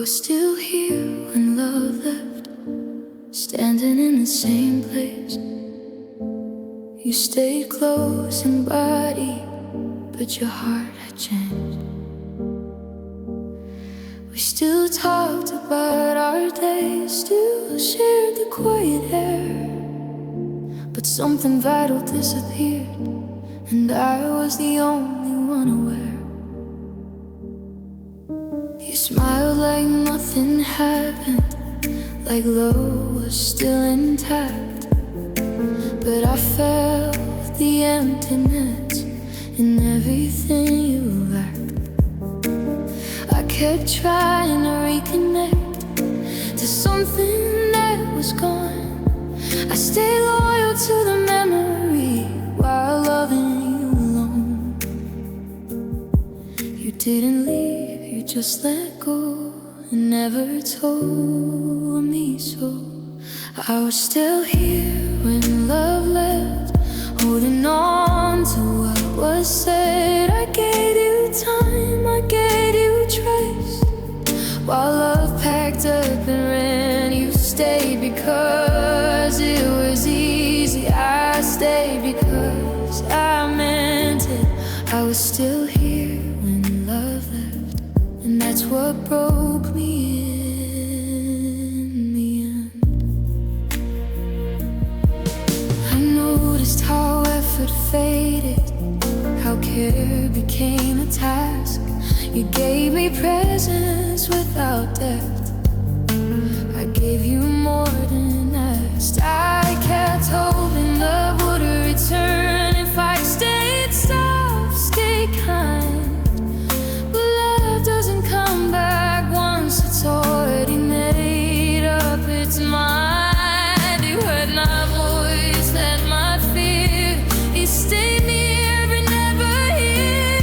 was still here when love left, standing in the same place. You stayed close in body, but your heart had changed. We still talked about our days, still shared the quiet air, but something vital disappeared, and I was the only one aware. You smiled like nothing happened, like love was still intact, but I felt the emptiness in everything you lacked. I kept trying to reconnect to something that was gone. I stayed loyal to the memory while loving you alone. You didn't leave, you just let go and never told me so. I was still here when love left, holding on to what was said. I gave you time, I gave you trust, while love packed up and ran. You stayed because it was easy. I stayed because I meant it. I was still here when love left, and that's what broke me in the end. I noticed how effort faded, how care became a task. You gave me presents without depth, I gave you more than asked. I kept hoping love would return if I stayed soft, stay kind. But love doesn't come back once it's already made up its mind. You heard my voice, let my fear, you stayed near but never here.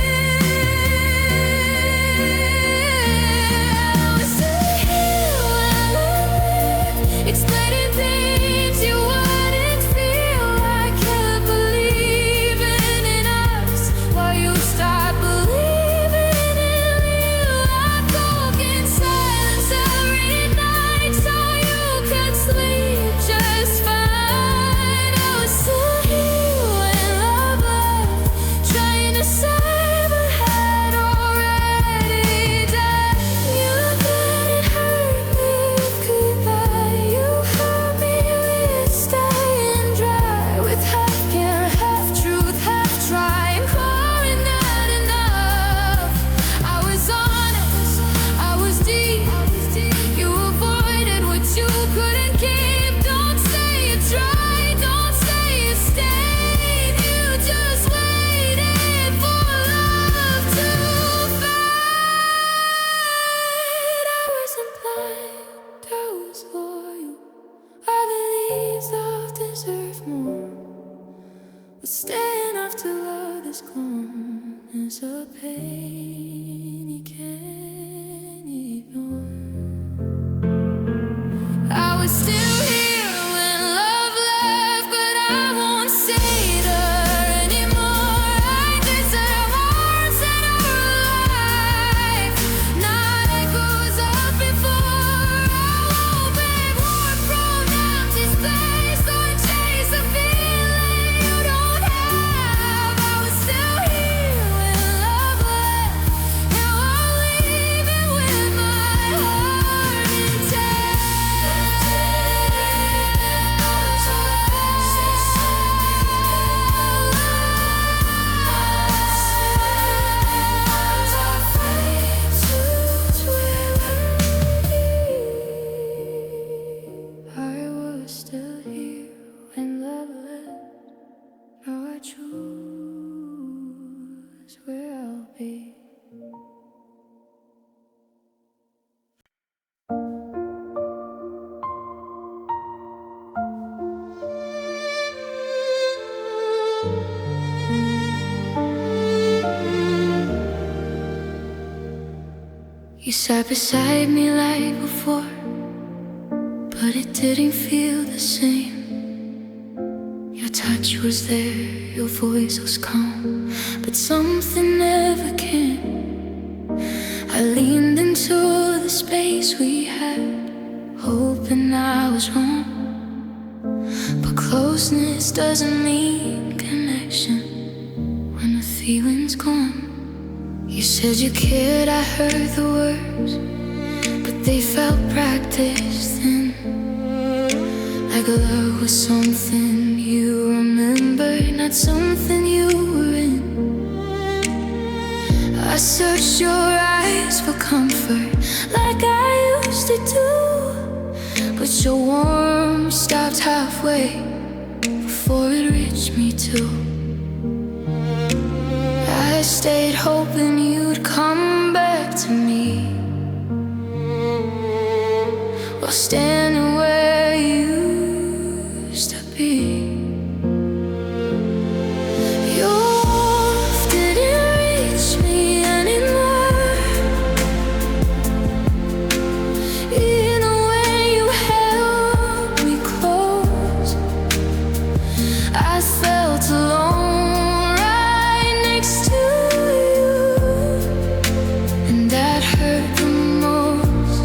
I was still here when I lived, explaining things you wouldn't feel. I kept believing in us while you stopped believing in me. I spoke in silence every night so you could sleep just fine. I was still here when love left, trying to save but had already died. You couldn't hurt me with goodbye. You hurt me with staying dry, with half care, half truth, half try, and pouring not enough. I was honest, I was deep. You avoided what you couldn't keep. Don't say you tried, don't say you stayed. You just waited for love to fade. I wasn't blind, I was loyal. I believe love deserves more, but staying after love is gone is a pain you can't ignore. I was still here when love left, but I won't save her anymore. I deserve arms that are alive, not echoes of before. I won't beg war from empty space or chase a feeling you don't have. I was still here when love left, now I'm leaving with my heart intact. I was still here when love left, now I choose where I'll be. You sat beside me like before, but it didn't feel the same. Your touch was there, your voice was calm, but something never came. I leaned into the the space we had, hoping I was wrong. But closeness doesn't mean connection when the feeling's gone. You said you cared, I heard the words, but they felt practiced then. Like love was something you remembered, not something you were in. I searched your eyes for comfort like I used to do, but your warmth stopped halfway before it reached me too. I stayed hoping you'd come back to me, while standing where you used to be. Your warmth didn't reach me anymore, even when you held me close. I felt alone right next to you, and that hurt the most.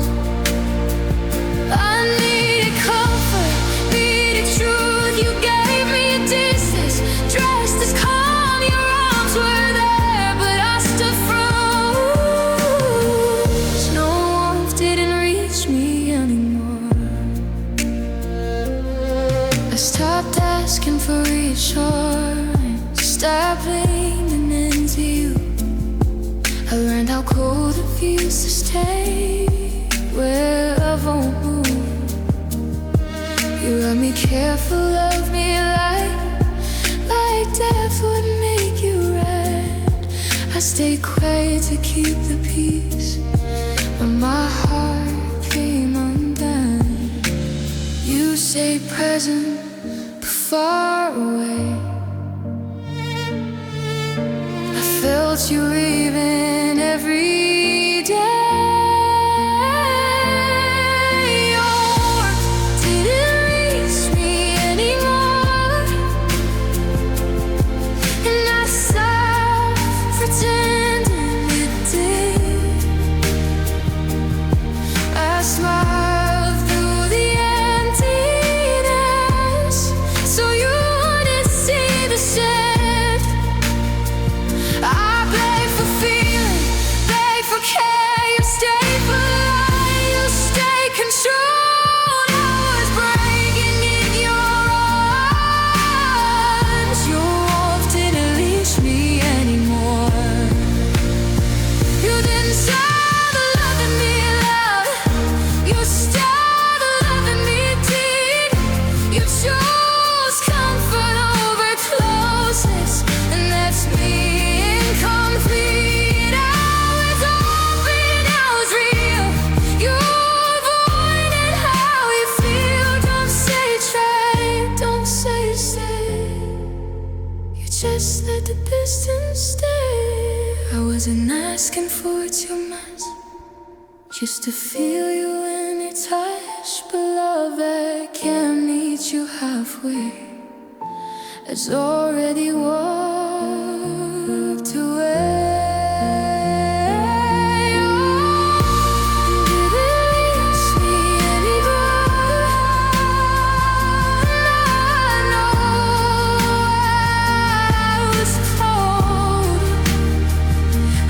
I needed comfort, needed truth. You gave me a distance, dressed as calm. Your arms were there, but I still froze. No warmth didn't reach me anymore. I stopped asking for reassurance, stopped leaning into you. I learned how cold it feels to stay where love won't move. You let me careful, love me like death would make you red. I stayed quiet to keep the peace, but my heart came undone. You stayed present but far away. I felt you leaving every day. Your warmth didn't reach me anymore, and I stopped pretending it did. I smiled through the emptiness, so you wouldn't see the shift. I beg for feeling, beg for care. You stay polite, you stay controlled. I was breaking in your arms. Your warmth didn't reach me anymore. You didn't stop loving me loud, you stopped loving me deep. You chose comfort over closeness, and that's me incomplete. I was open, I was real. You avoided how you feel. Don't say try, don't say stay. You just let the distance stay. I wasn't asking for too much, just to feel you in your touch. But love that can't meet you halfway has already walked away. Didn't reach me anymore. I know I was cold.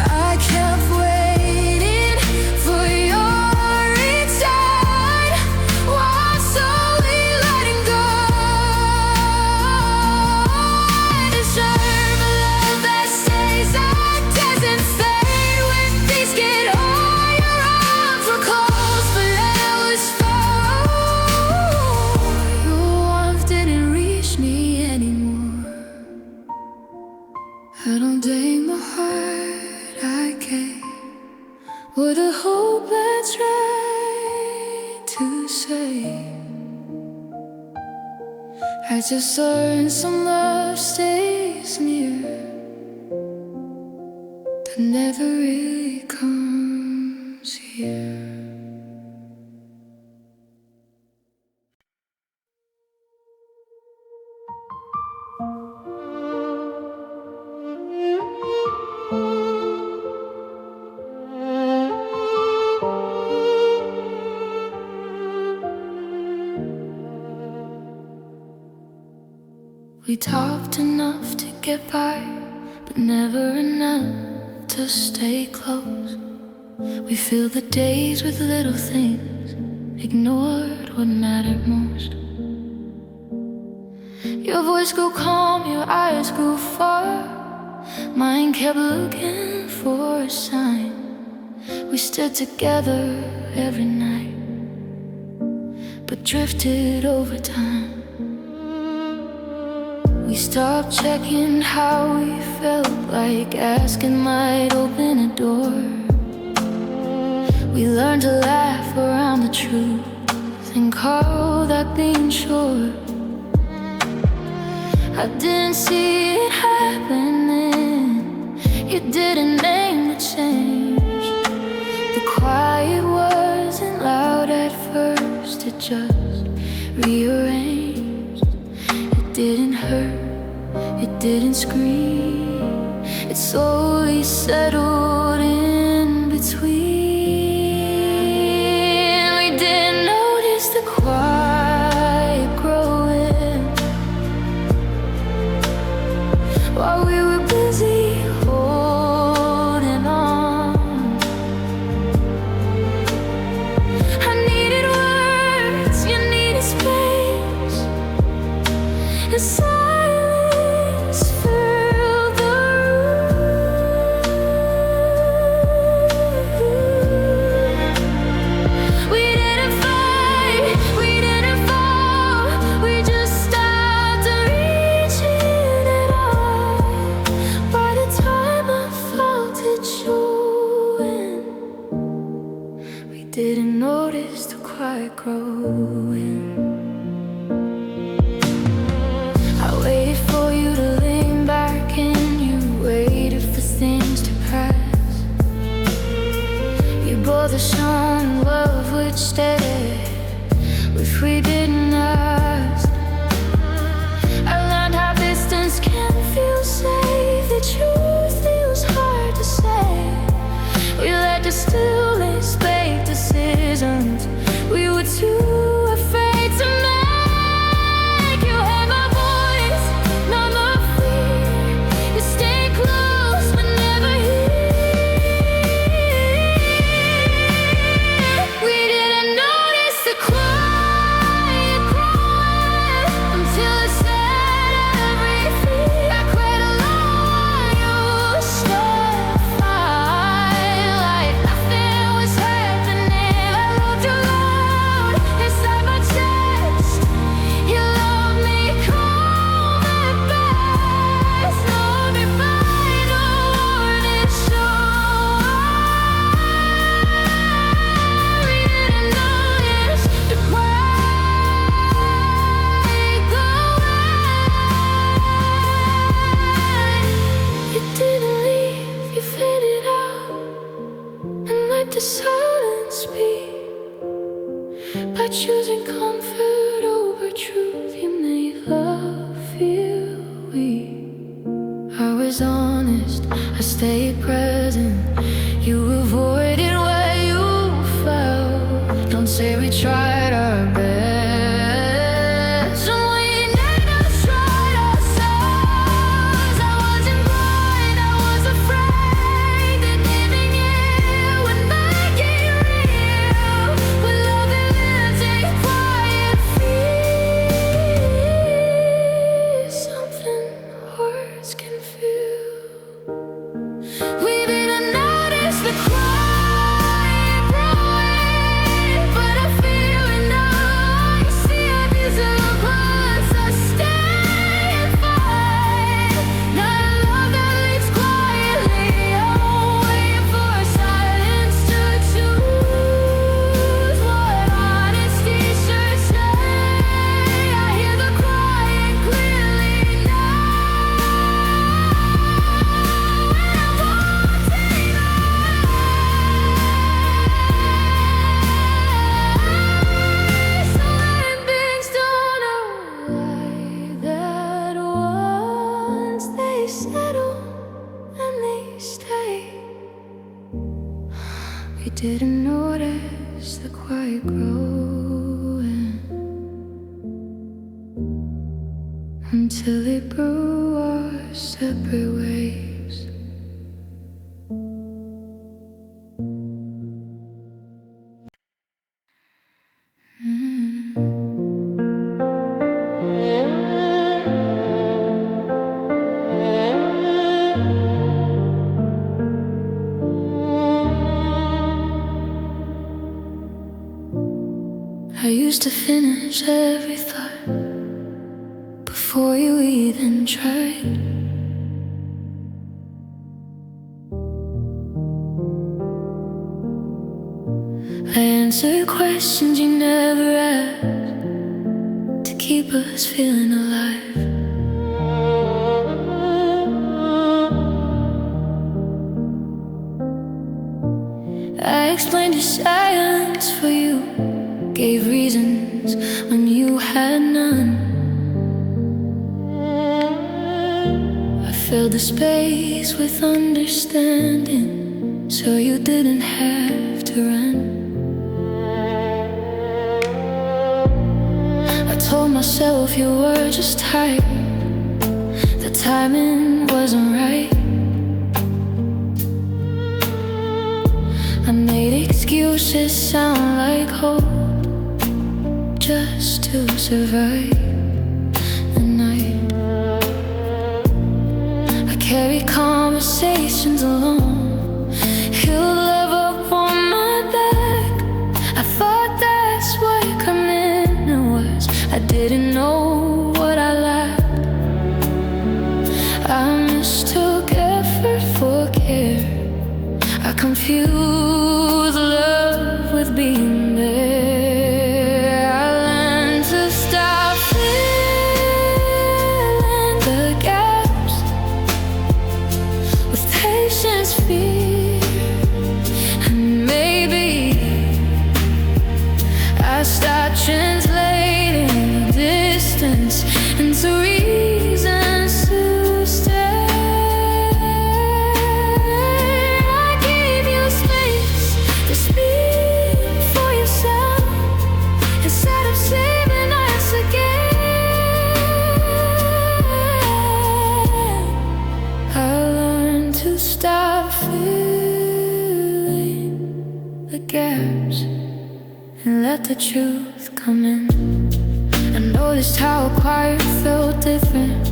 I kept waiting for your return, while slowly letting go. I deserve a love that stays, that doesn't fade. When things get hard, your arms were close, but I was far. Your warmth didn't reach me anymore. I don't blame my heart, I gave with a hope I tried to say. I just learned some love stays near, that never really comes here. We talked enough to get by, but never enough to stay close. We filled the days with little things, ignored what mattered most. Your voice grew calm, your eyes grew far. Mine kept looking for a sign. We stood together every night, but drifted over time. We stopped checking how we felt, like asking might open a door. We learned to laugh around the truth and call that being sure. I didn't see it happening. You didn't name the change. The quiet wasn't loud at first, it just rearranged. It didn't hurt, it didn't scream. It slowly settled in between. We didn't notice the quiet growing while we were busy holding on. I needed words, you needed space, and silence filled the room. We didn't fight, we didn't fall, we just stopped reaching at all. By the time I felt it showing, we didn't notice the quiet growing. I waited for you to lean back and you waited for things to pass. You bore the strong love which stayed, which we didn't ask. I learned how distance can feel safe. The truth feels hard to say. We let the stillness make decisions we were too afraid to make. You heard my voice, not my fear. You stayed close but never here. We didn't notice the quiet growing until it set everything. I cried along your starfire like nothing was happening. I loved you loud inside my chest. You loved me cold at best. Loved me by no warning shore. We didn't notice the quiet going. You didn't leave, you faded out and let the silence speak. By choosing comfort over truth, you made love feel weak. I was honest, I stayed present. You avoided where you felt. Don't say we tried our best. And we never tried ourselves. I wasn't blind, I was afraid that giving in would make it real. But love that lives in quiet fear. until it grew our separate ways. I used to finish every thought before you even tried. I answered questions you never asked to keep us feeling alive. I explained your silence for you, gave reasons when you had none. I filled the space with understanding, so you didn't have to run. I told myself you were just tired, the timing wasn't right. I made excuses sound like hope just to survive the night. I carry conversations alone, he'll love up on my back. I thought that's what commitment was. I didn't know what I lacked. I mistook effort for care. I confused love with being there. I learned to stop filling the gaps with patience, fear, and maybe I stopped translating distance into reasons to stay. Stop filling the gaps and let the truth come in. I noticed how quiet felt different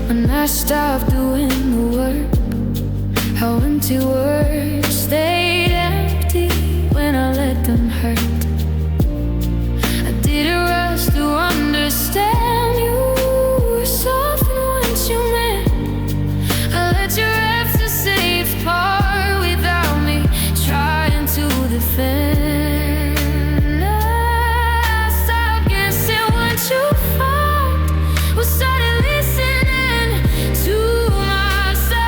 when I stopped doing the work. How empty words stayed empty when I let them hurt. I didn't rush to understand you were softened once you met. I let you part without me trying to defend. I stopped guessing what you found, was started listening to myself.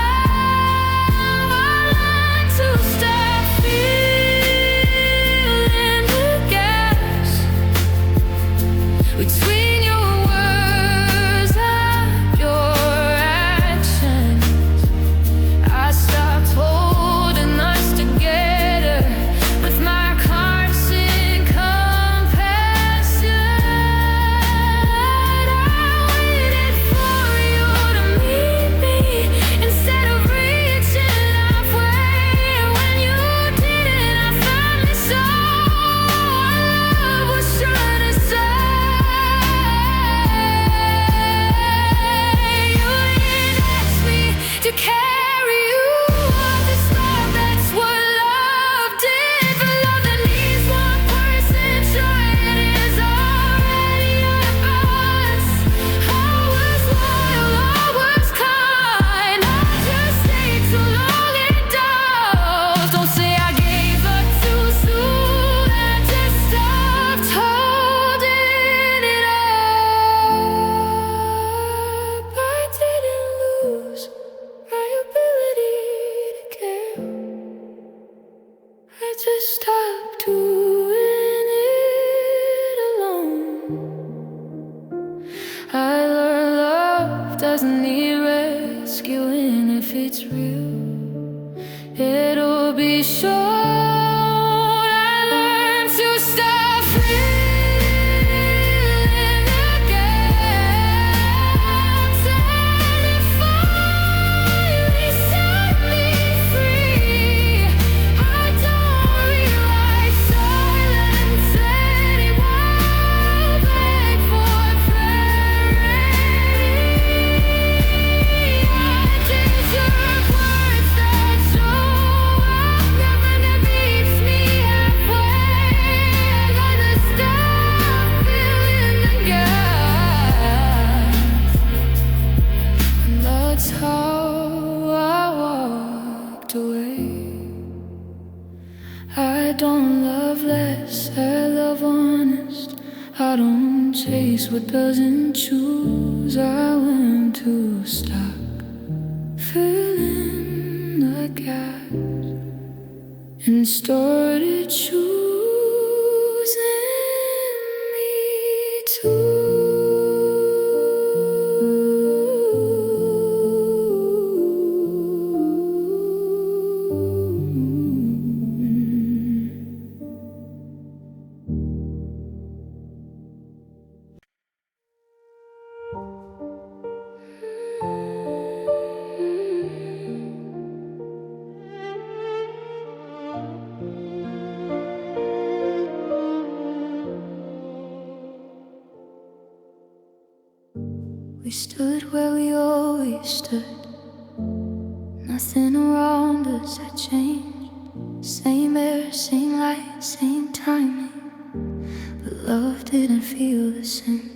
I learned to stop feeling the gaps between your words and your actions. I stopped holding us together with my constant compassion. I waited for you to meet me instead of reaching halfway. When you didn't, I finally saw what love was trying to say. You didn't ask me to carry you. That's what love did. For love that needs one person trying is already us. I was loyal, I was kind. I just stayed too long in doubt. Don't say I gave up too soon. I just stopped holding it up. I didn't lose my ability to care. I just stopped doing it alone. I learned love doesn't need rescuing. If it's real, it'll be shown. I learned to stop feeling the gaps I don't chase what doesn't choose. I went to stop filling the gaps and started choosing me too. We stood where we always stood. Nothing around us had changed. Same air, same light, same timing. But love didn't feel the same.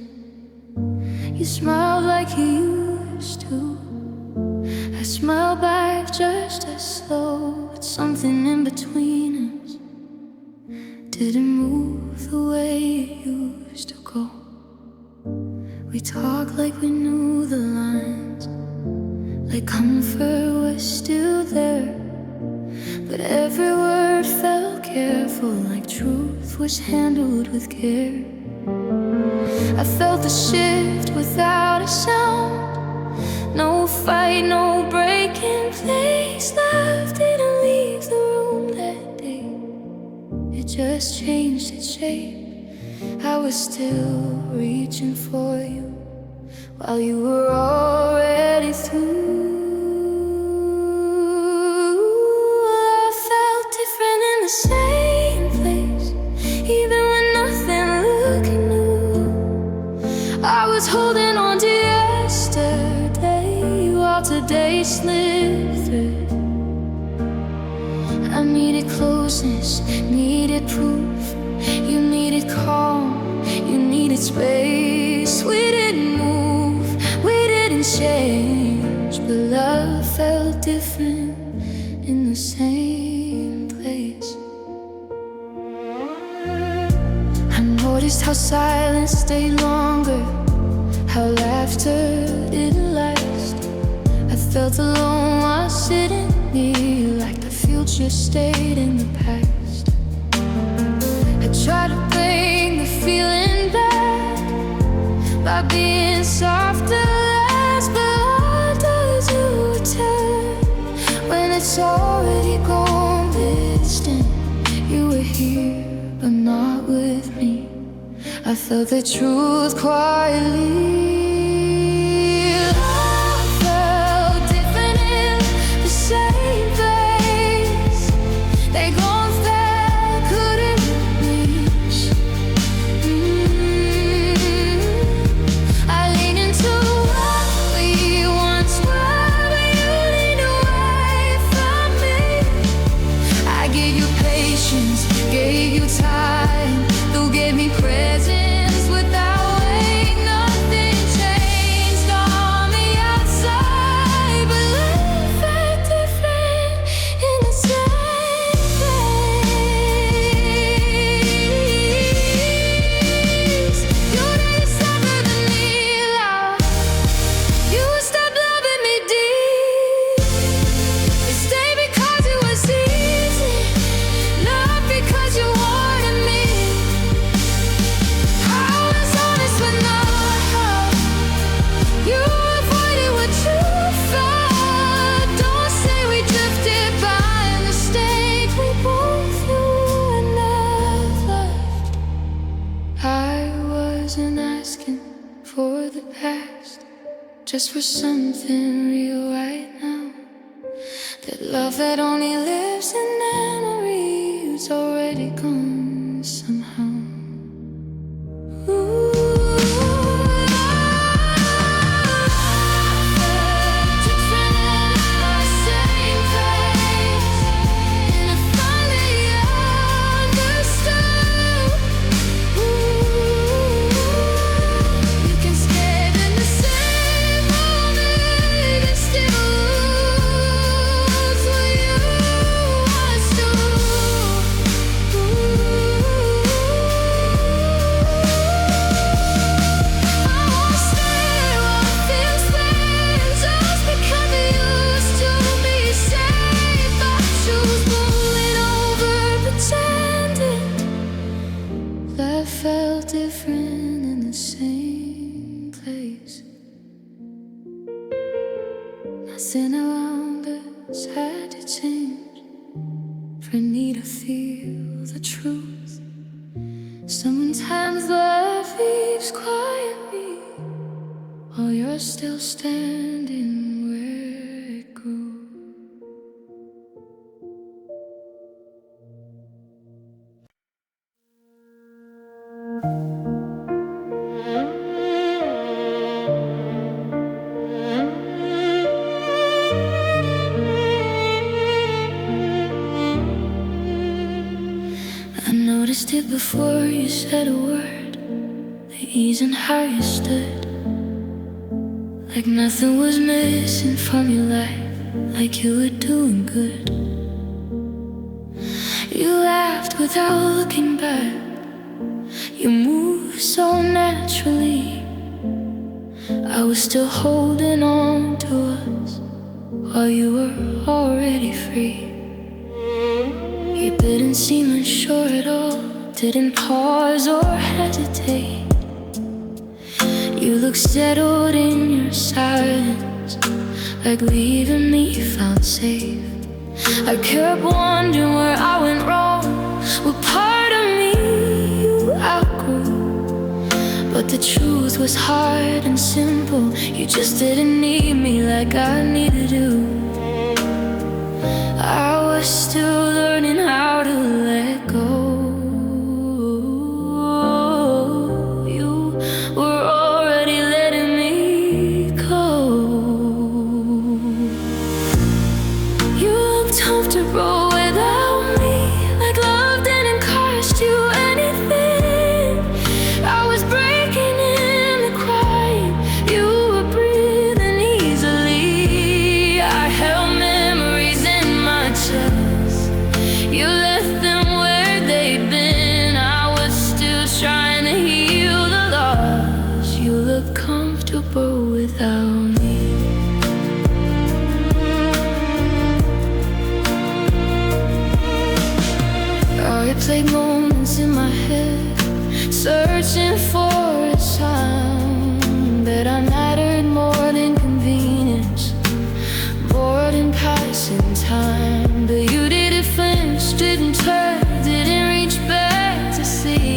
You smiled like you used to. I smiled back just as slow. But something in between us didn't move the way it used to go. We talked like we knew the lines, like comfort was still there. But every word felt careful, like truth was handled with care. I felt the shift without a sound. No fight, no break in place. Love didn't leave the room that day. It just changed its shape. I was still reaching for you while you were already through. I felt different in the same place, even when nothing looking new. I was holding on to yesterday while today slipped through. I needed closeness, needed proof. You needed calm, you needed space. We didn't move, we didn't change, but love felt different in the same place. I noticed how silence stayed longer, how laughter didn't last. I felt alone while sitting near, like the future stayed in the past. I try to bring the feeling back by being softer, less, but harder to return when it's already gone distant. You were here, but not with me. I felt the truth quietly. Love felt different in the same place. They gone fast, couldn't reach. I leaned into what we once were, but you leaned away from me. I gave you patience, gave you time, you gave me presence without weight. Nothing changed on the outside, but love felt different in the same place. You didn't stop loving me loud, you stopped loving me deep. You stayed because it was easy, not because you wanted me. I was honest with no help. You avoided what you felt. Don't say we drifted by mistake. We both knew enough left. I wasn't asking for the past, just for something real right now. That love that only lives in memory is already gone somehow. felt different in the same place. Nothing around us had to change for me to feel the truth. Sometimes life leaves quietly while you're still standing where it grew. I noticed it before you said a word, the ease in how you stood, like nothing was missing from your life, like you were doing good. You laughed without looking back, you moved so naturally. I was still holding on to us while you were already free. You didn't seem unsure at all, didn't pause or hesitate. You looked settled in your silence, like leaving me felt safe. I kept wondering where I went wrong, what part of me you outgrew. But the truth was hard and simple, you just didn't need me like I needed you. I was still learning how to let go. You were already letting me go. You looked comfortable without me, like love didn't cost you anything. I was breaking in and crying, you were breathing easily. I held memories in my chest, you left them where they'd been. I was still trying to heal the loss. You look comfortable without me. I replayed moments in my head, searching for a sound that I mattered more than convenience, bored and passing time. But you didn't flinch, didn't turn, didn't reach back to see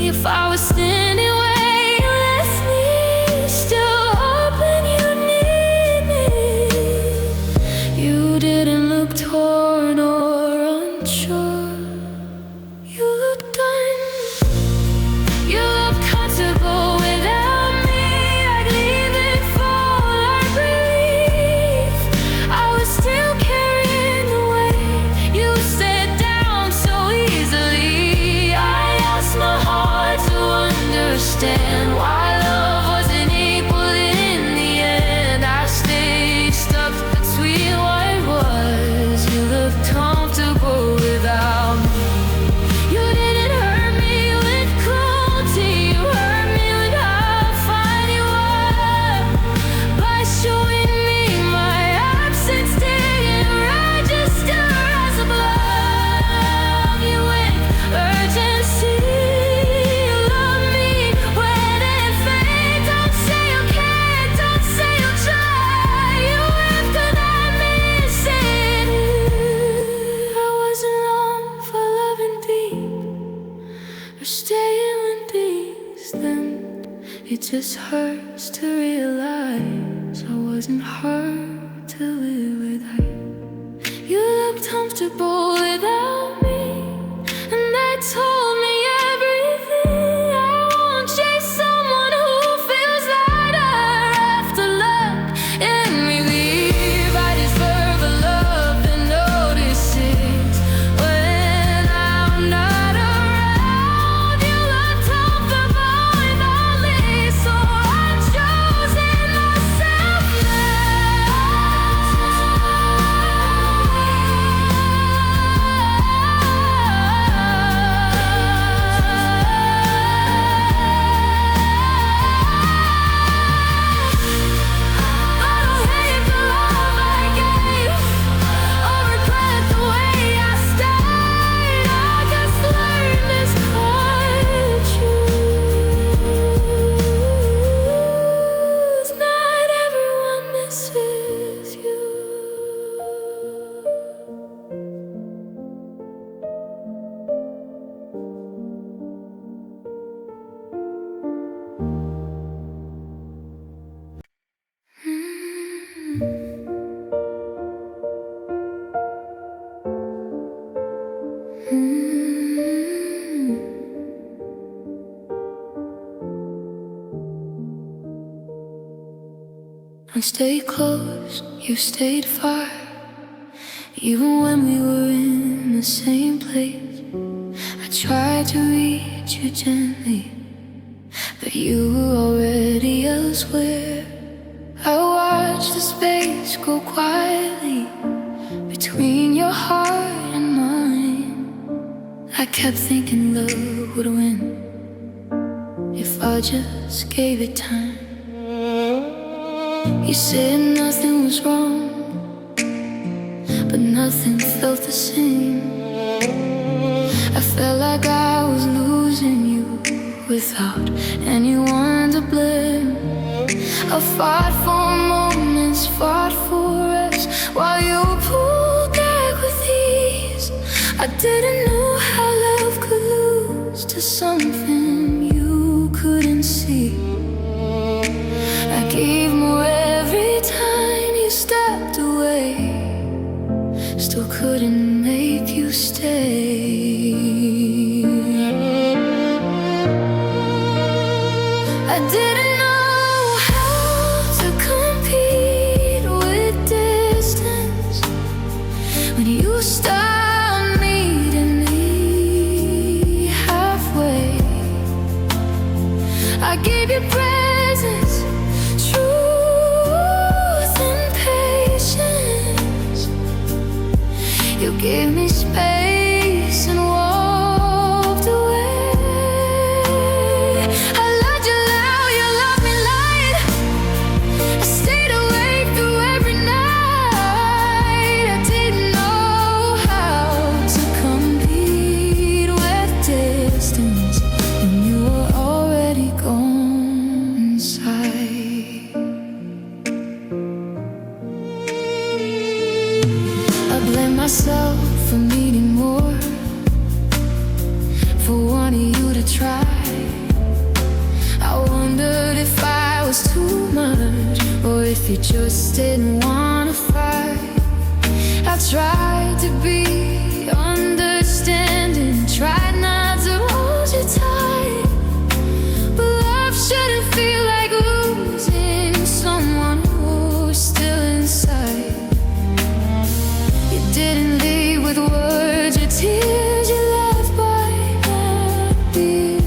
if I was standing where you left me, still hoping you need me. You didn't look torn or unsure, you looked done. You looked comfortable without me, like leaving full of relief. I was still carrying the weight you set down so easily. I asked my heart to understand why love wasn't equal in the end. I stayed stuck between what it was. You looked comfortable without me. You didn't hurt me with cruelty, you hurt me with how fine you were. By showing me my absence didn't register as a blow. You with urgency, you love me when it fades. Don't say you can't, don't say you'll try. You left 'cause I miss it. I wasn't wrong for loving deep or staying when things end. It just hurts to realize I wasn't hurt to live without. You looked comfortable without me, and they told me everything. I won't chase someone who feels lighter after luck and relief. I deserve a love that notices when I'm not around. You look comfortable without me, so I'm choosing myself now. I stayed close, you stayed far. Even when we were in the same place, I tried to reach you gently, but you were already elsewhere. I watched the space go quietly between your heart and mine. I kept thinking love would win if I just gave it time. You said nothing was wrong, but nothing felt the same. I felt like I was losing you without anyone to blame. I fought for moments, fought for us, while you pulled back with ease. I didn't know how love could lose to something you couldn't see. I gave more every time you stepped away, still couldn't make you stay. I didn't know how to compete with distance when you stopped meeting me halfway. I gave you presence, truth and patience. You gave me space and walked away. I loved you loud, you loved me light. I stayed awake through every night. I didn't know how to compete with distance when you were already gone inside. I blame myself for needing more, for wanting you to try. I wondered if I was too much, or if you just didn't want to fight. I tried to be understanding, tried not to hold you tight, but love shouldn't feel like losing someone who's still inside. You didn't leave with words or tears, you left by that beer.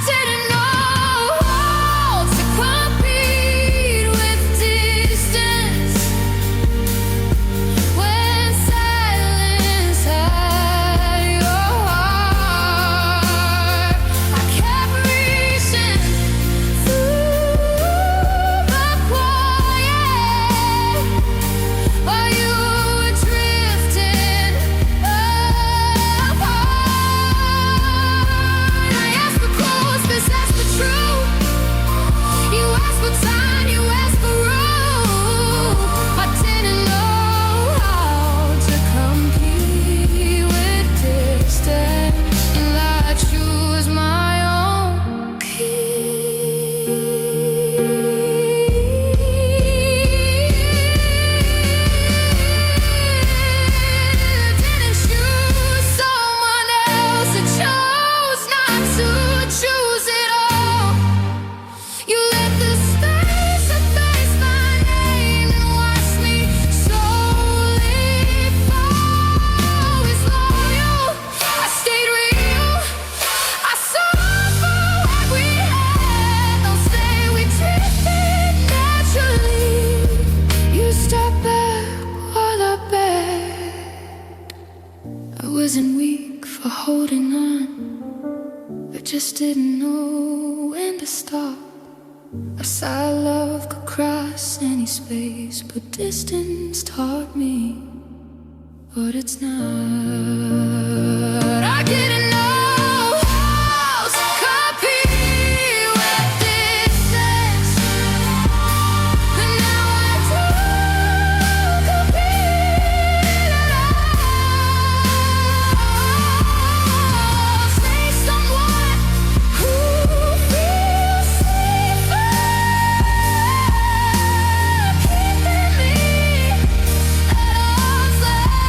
Didn't know how to compete with distance when silence had your heart. I kept reaching through the quiet while you were drifting apart. I asked for close, 'cause that's the truth. You asked for time, you asked for room. I didn't know how to compete with distance, and I choose my own peace. Didn't choose someone else, I chose not to choose it all. You let the space efface my name and watch me slowly fall. Was loyal, I stayed real, I saw for what we had. Don't say we drifted naturally. You stepped back while I begged. I wasn't weak for holding on, I just didn't know when to stop. I saw love could cross any space, but distance taught me what it's not. I didn't know how to compete with distance, but now I do compete at all. Say someone who feels safer, keeping me at arm's length.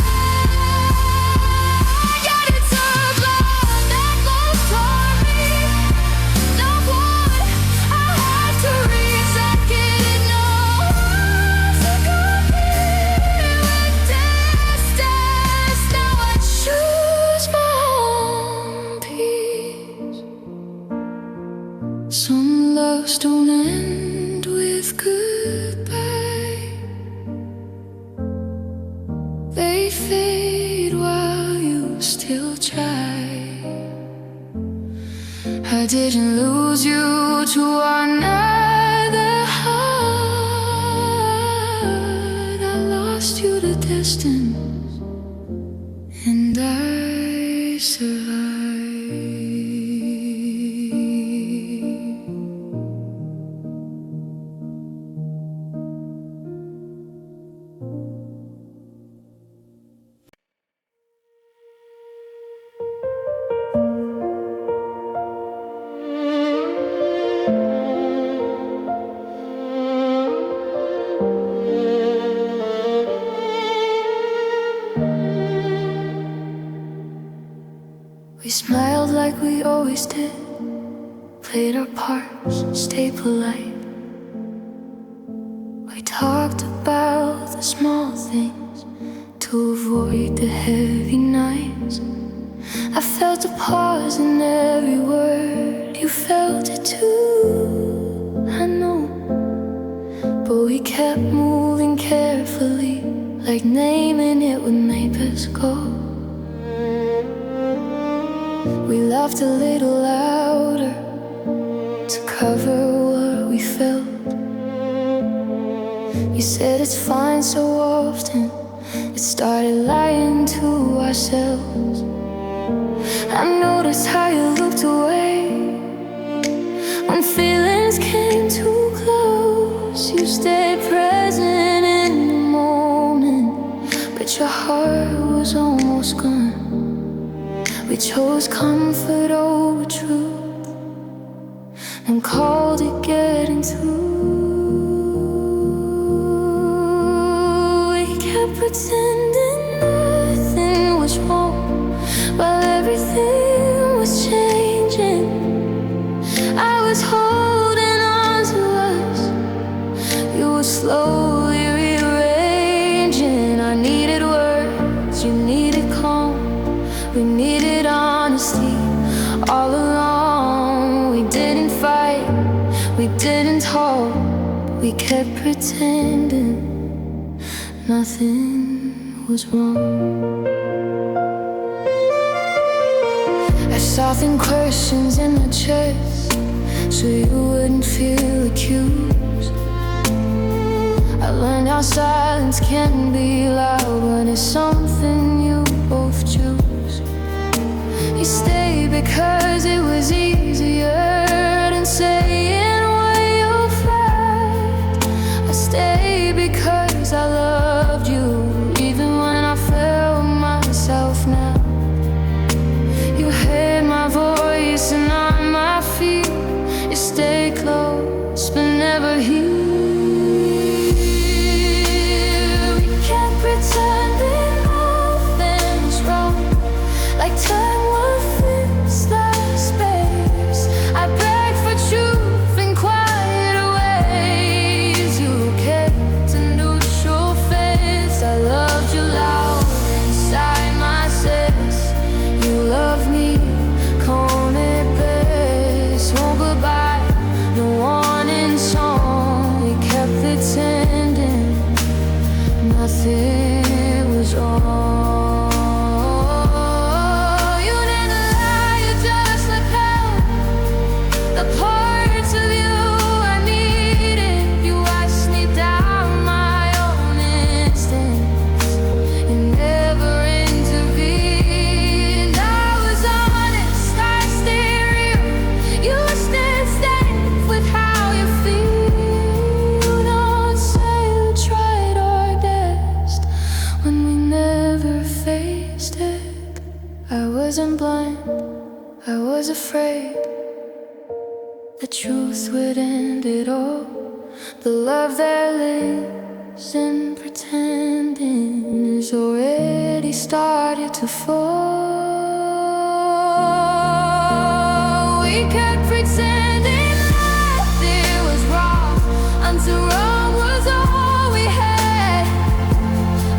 They fade while you still try. I didn't lose you to another heart. I lost you to distance, and I survived. We smiled like we always did, played our parts, stayed polite. We talked about the small things to avoid the heavy nights. I felt a pause in every word, you felt it too, I know. But we kept moving carefully, like naming it would make us go. We laughed a little louder to cover what we felt. You said it's fine so often, it started lying to ourselves. I noticed how you looked away when feelings came too close. You stayed present in the moment, but your heart was almost gone. We chose comfort over truth and called it getting through. We kept pretending nothing was wrong while everything was changing. I was holding on to us, you were slowly rearranging. I needed words, you needed calm, we needed honesty. All along we didn't fight, we didn't talk, we kept pretending nothing was wrong. I softened questions in my chest so you wouldn't feel accused. I learned how silence can be loud when it's something you both choose. You stayed because it was easier than saying what you felt. I stayed because I loved you, even when I felt myself now. You heard my voice and on my feet. You stayed close but never here. We kept pretending nothing was wrong, like time would fix the space. I begged for truth in quiet ways. You kept a neutral face. I loved you loud inside my chest. You love me, call it best. Won't goodbye, no warning song. We kept pretending nothing was wrong. You didn't lie, you just let go. The parts of you I needed, you watched me down my own instincts. You never intervened. I was honest, I stayed real. You stayed safe with how you feel. Don't say we tried our best when we never faced it. I wasn't blind, I was afraid the truth would end it all. The love that lives in pretending is already started to fall. We kept pretending nothing was wrong until wrong was all we had.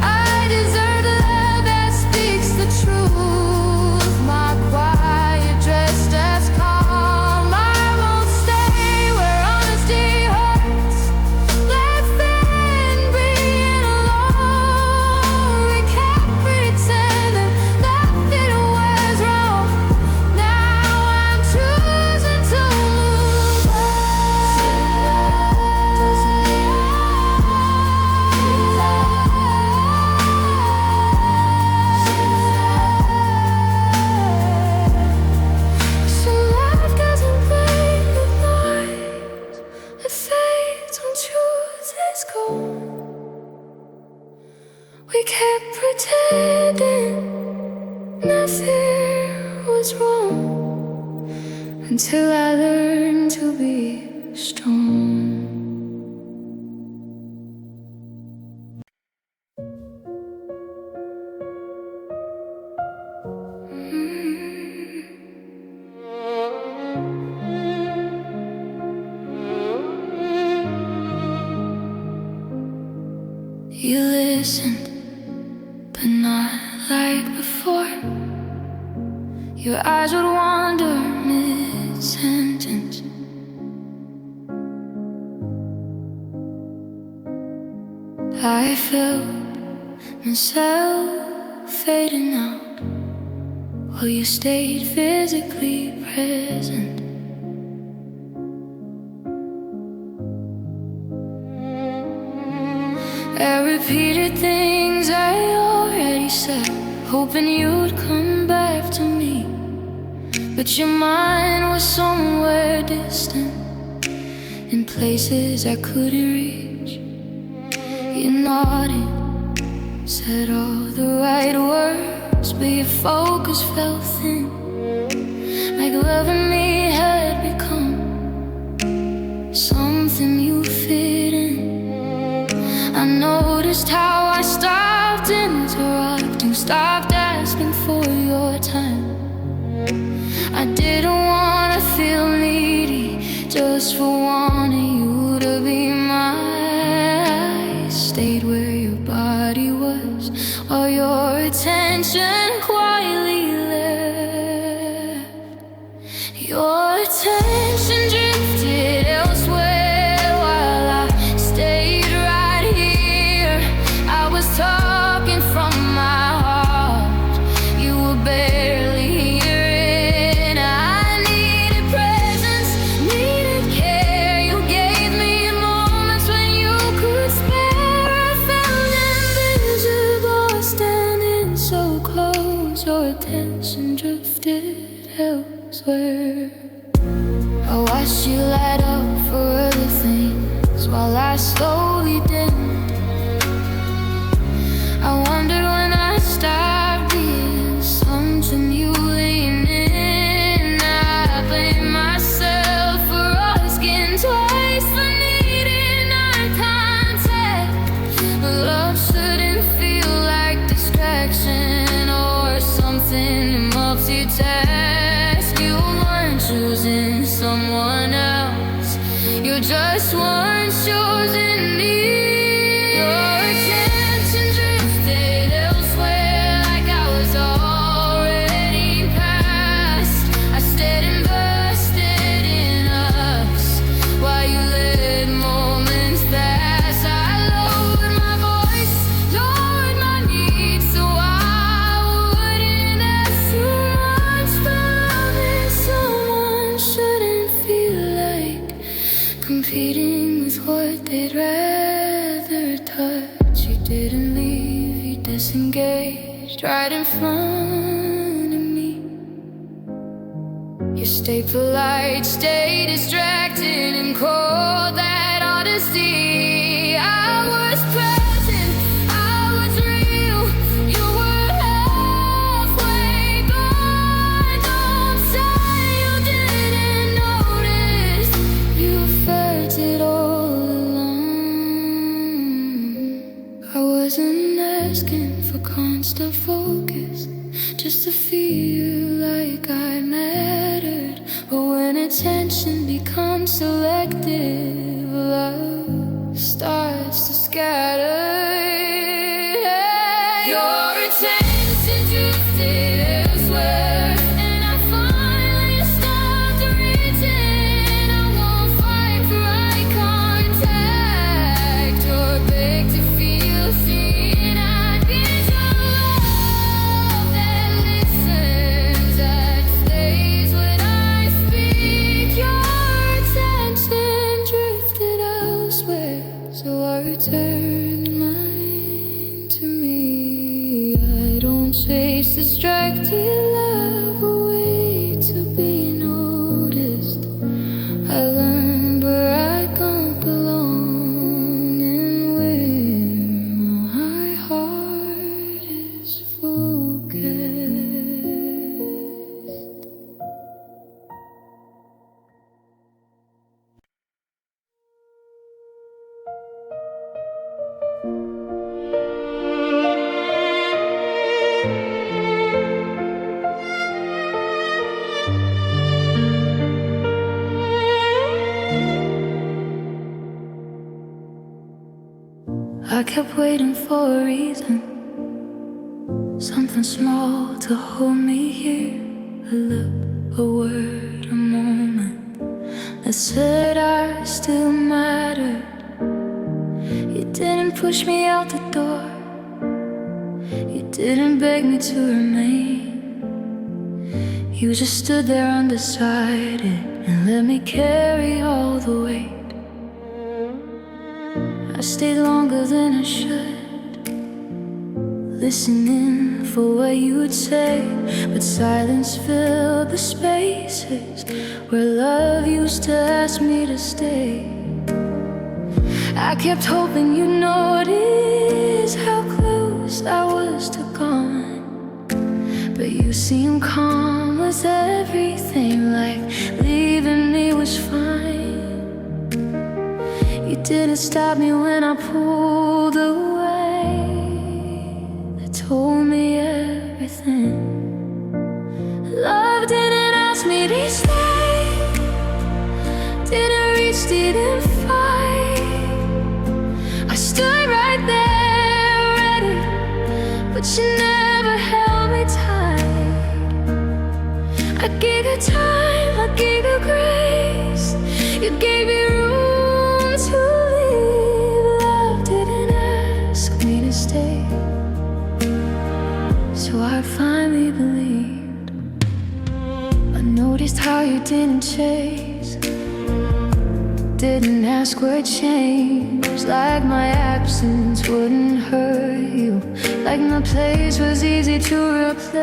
I deserve love that speaks the truth. My quiet dressed as calm. I won't stay where honesty hurts. Laughing, being alone. We kept kept pretending nothing was wrong until I learned to be strong. You listened, but not like before. Your eyes would wander mid-sentence. I felt myself fading out while you stayed physically present. I repeated things I already said, hoping you'd come back to me. But your mind was somewhere distant, in places I couldn't reach. You nodded, said all the right words, but your focus fell thin, like loving me had become something you fit in. I noticed how I stopped interrupting, stopped asking for your time. I didn't want to feel needy just for wanting you to be mine. I stayed where your body was while your attention quietly left. Your attention drifted elsewhere while I stayed right here. I was talking from my heart, you were barely hearing. I needed presence, needed care. You gave me moments when you could spare. I felt invisible standing so close. Your attention drifted elsewhere. I watched you light up for other things while I slowly dimmed. I wondered when I stopped being something you lean in. I blame myself for asking twice, for needing eye contact. Love shouldn't feel like distraction or something to multitask. You weren't choosing someone else, you just weren't choosing me. Your attention drifted elsewhere like I was already past. I stayed invested in us while you let moments pass. I lowered my voice, lowered my needs, so I wouldn't ask too much. But loving someone shouldn't feel like competing with what they'd rather touch. You didn't leave, you disengaged right in front of me. You stayed polite, stayed distracted and cold. That honesty, I was present, I was real. You were halfway gone. Don't say you didn't notice, you felt it all along. I wasn't asking for constant focus, just to feel like I mattered. But when attention becomes selective, love starts to scatter. Your attention drifted elsewhere, and I finally stopped reaching. I won't fight for eye contact or beg to feel seen. I'd be your love that listens, that stays when I speak. Your attention drifted elsewhere, so I returned mine to me. I don't chase distracted love away to be noticed. I learned where I don't belong and where my heart for a reason. Something small to hold me here. A look, a word, a moment that said I still mattered. You didn't push me out the door. You didn't beg me to remain. You just stood there undecided and let me carry all the weight. I stayed longer than I should, listening for what you would say, but silence filled the spaces where love used to ask me to stay. I kept hoping you'd notice how close I was to gone, but you seemed calm with everything, like leaving me was fine. You didn't stop me when I pulled away. That told me everything. Love didn't ask me to stay, didn't reach, didn't fight. I stood right there ready, but you never held me tight. I gave you time, I gave you grace. You gave me room to leave. Love didn't ask me to stay, so I finally believed. I noticed how you didn't chase, didn't ask what changed. Like my absence wouldn't hurt you, like my place was easy to replace.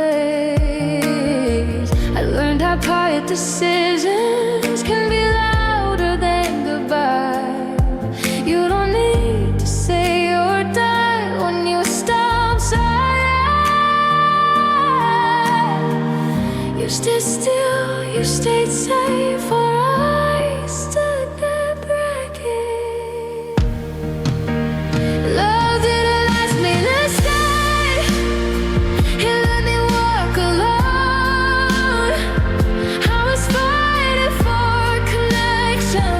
I learned how quiet decisions can be louder than goodbye. You don't need to say or die when you stop silent. You stayed still, you stayed safe, for I stood there breaking. Love didn't ask me to stay, it let me walk alone. I was fighting for connection,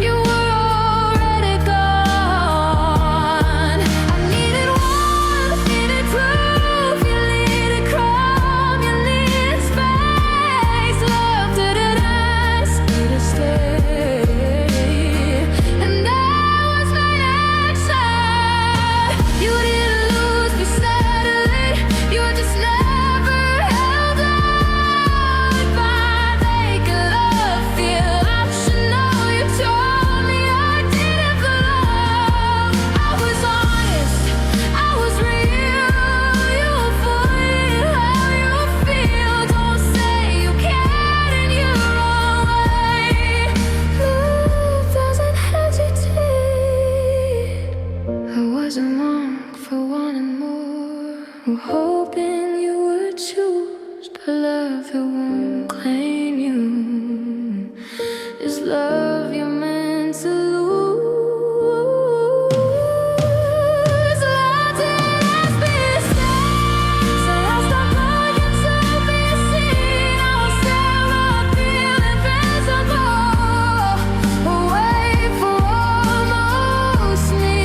you were already gone. I needed warmth, needed proof, you needed calm, you needed space. Love didn't ask me to stay, and that was my answer. You didn't lose me suddenly, you just never held on. By making love feel optional, you told me I didn't belong. I was honest, I was real, you avoided how you feel. Don't say you cared in your own way. Love doesn't hesitate. I was a monk for wanting more, hoping you would choose, but love that won't claim you is love you're meant to lose. Love didn't ask me to stay, so I stopped looking to be seen. I was still not feeling visible, away from almost me.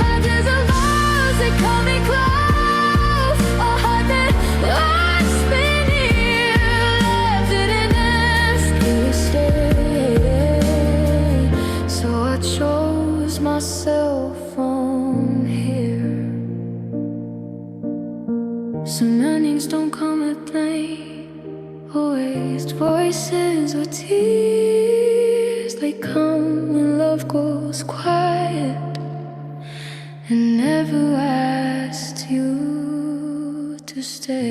And there's a love that called me close, a heart that wants me near. Love didn't ask me to stay, so I chose myself from here. Some endings don't come with blame, or waste voices or tears. They come when love goes quiet and never asked you to stay.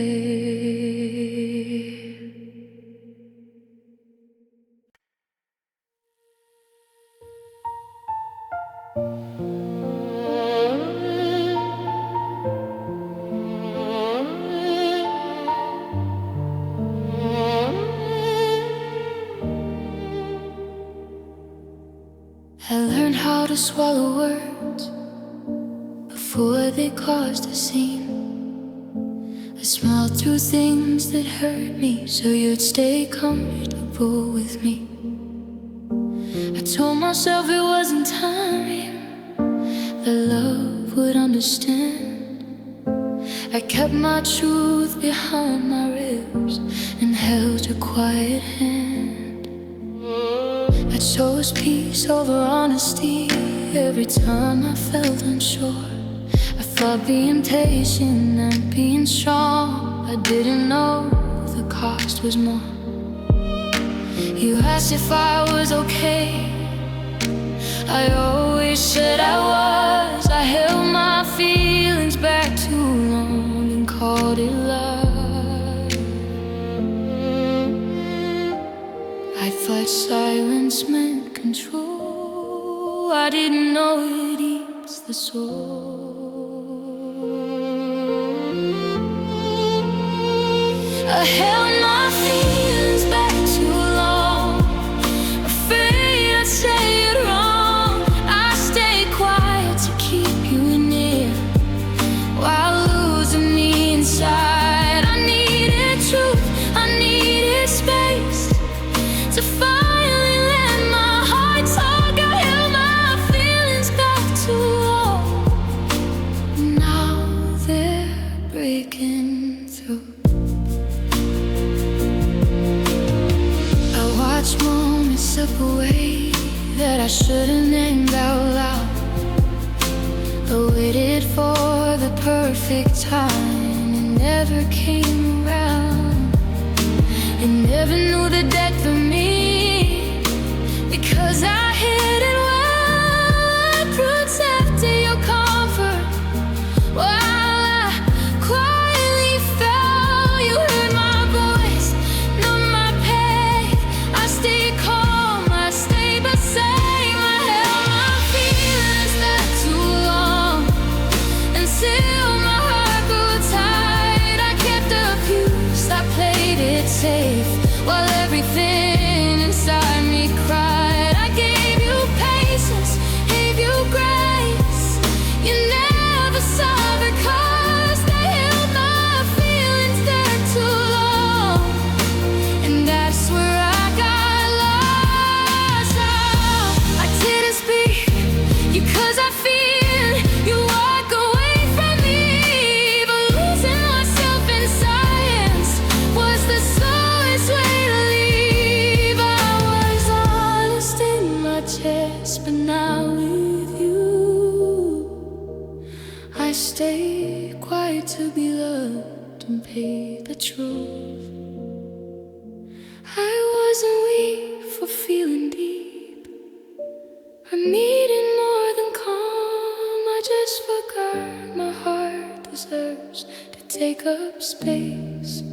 I learned how to swallow words before they caused a scene. I smiled through things that hurt me so you'd stay comfortable with me. I told myself it wasn't time, that love would understand. I kept my truth behind my ribs and held your quiet hand. I chose peace over honesty every time I felt unsure. I thought being patient and being strong, I didn't know the cost was more. You asked if I was okay. I always said I was. I held my feelings back too long and called it love. I thought silence meant control. I didn't know it eats the soul. I held my feelings back too long, afraid I'd say it wrong. I stayed quiet to keep you near, while losing me inside. I needed truth, I needed space to finally let my heart talk. I held my feelings back too long, and now they're breaking through. Moments slip away that I should've named out loud. I waited for the perfect time, it never came around. You never knew the depth of me, because I hid it well. I protected your comfort while I quietly fell. You heard my voice, know my pain. I stayed calm, I stayed the same. I held my feelings back too long until my heart grew tight. I kept the peace, I played it safe, while everything inside me cried. I gave you patience, gave you grace. You never saw the cost. I held my feelings there too long, and that's where I got lost. Oh, I didn't speak because I feared you walk away from me, but losing myself in silence was the slowest way to leave. I was honest in my chest, but now with you I stayed quiet to be loved and paid the truth. I wasn't weak for feeling deep. I needed more than calm. I just forgot my heart deserves to take up space,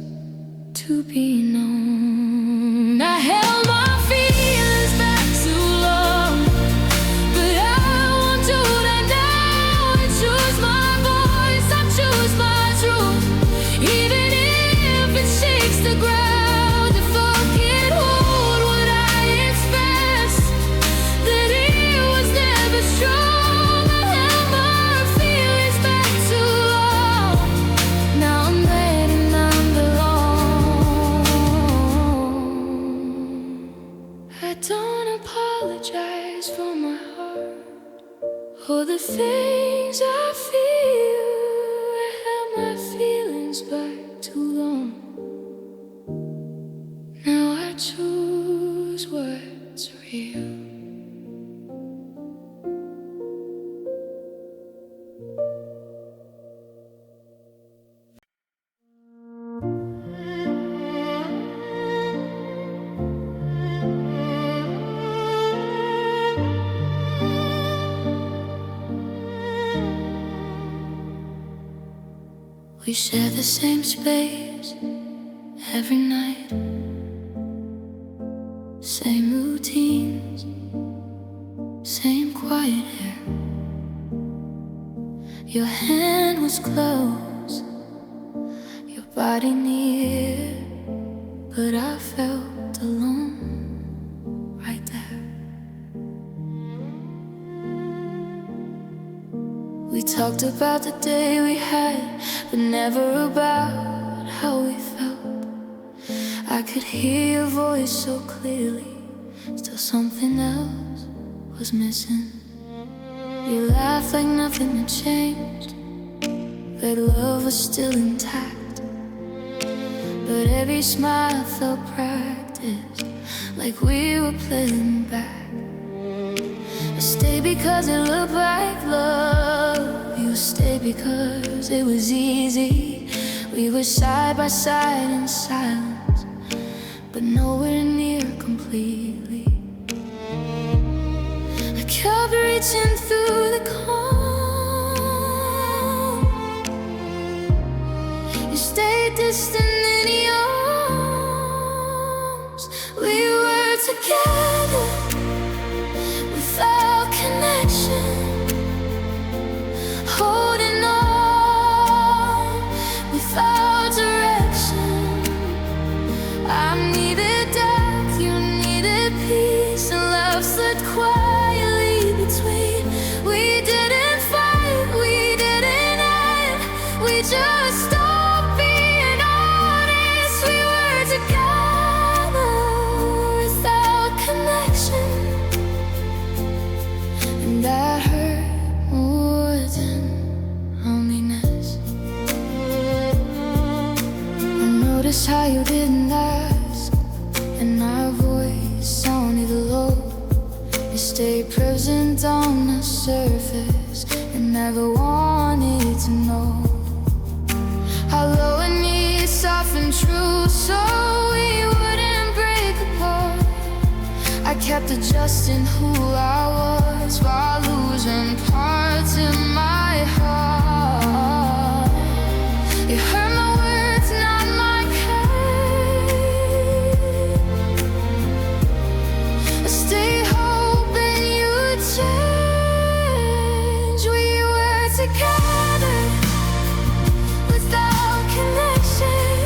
to be known. I held my feelings back too long, but I won't do that now. I choose my voice, I choose my truth, even if it shakes the ground. If I can't hold what I expressed, that it was never strong. I held my feelings back too long. Now I'm ready, now I belong. I don't apologize for my heart or the things I feel. I held my feelings back too long. Now I choose what's real. We share the same space every night, same routines, same quiet air. Your hand was close, your body near, but I felt alone right there. We talked about the day we had, but never about how we felt. I could hear your voice so clearly, still something else was missing. You laughed like nothing had changed, like love was still intact. But every smile felt practiced, like we were playing back. I stayed because it looked like love. You stayed because it was easy. We were side by side in silence, but nowhere near completely. I kept reaching through the calm. You stayed distant in your arms. We were together without connection, holding on without direction. I needed depth, you needed peace, and love slipped quietly between. We didn't fight, we didn't end, we just stopped being honest. We were together without connection, and that hurt more than loneliness. I noticed how you didn't ask, and our voice sounded low. You stayed present on the surface and never wanted to know how low it needs soften true, so we wouldn't break apart. I kept adjusting who I was while losing parts in my heart. You heard my words, not my case. I stay hoping you'd change. We were together without connection,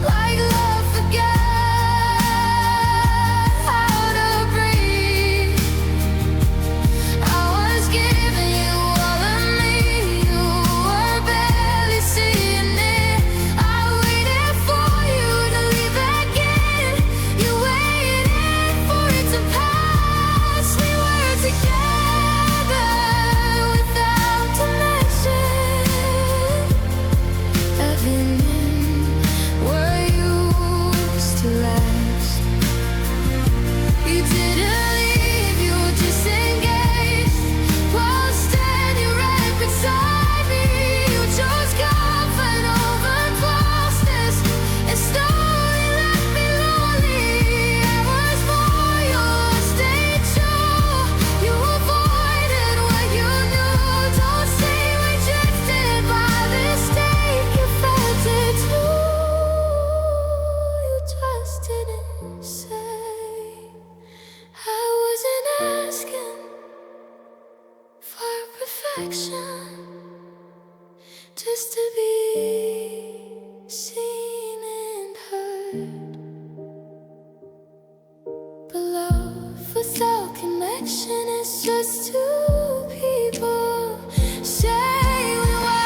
like love forgot how to breathe. I was giving you all of me, you were barely seeing it. I waited for you to leave again, you waited for it to pass. We were together without connection, living in where you used to last. You didn't leave, you were disengaged, while standing right beside me. You chose comfort over closeness, and slowly left me lonely. I was loyal, stayed true. You avoided what you knew. Don't say rejected by mistake, you felt it too. You just didn't say. I wasn't asking for perfection, just to be seen and heard. But love without connection is just two people saying we were.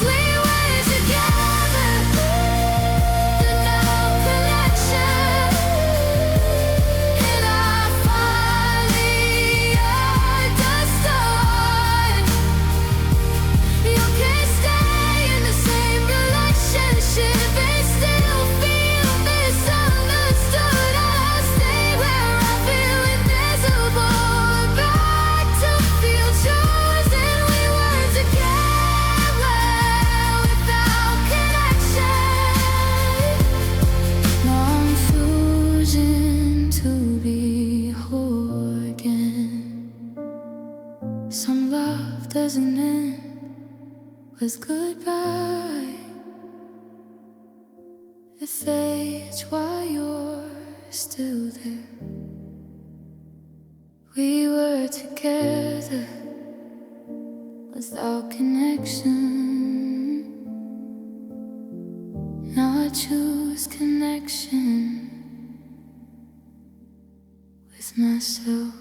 We were together, no connection, and I finally understood. You can stay in the same relationship and still feel misunderstood. I'll stay where I feel invisible, back to feel chosen. We were together without connection. Now I'm choosing to be whole again. Some love doesn't end with goodbye. It fades while you're still there. We were together without connection. Now I choose connection with myself.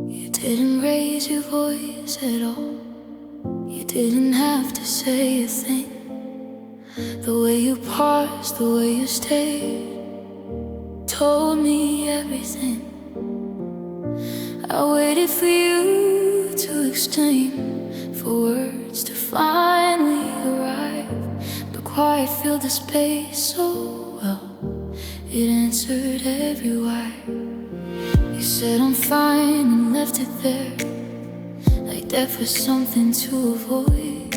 You didn't raise your voice at all. You didn't have to say a thing. The way you paused, the way you stayed, told me everything. I waited for you to exclaim, for words to finally arrive. The quiet filled the space so well, it answered every why. You said I'm fine and left it there, like death was something to avoid.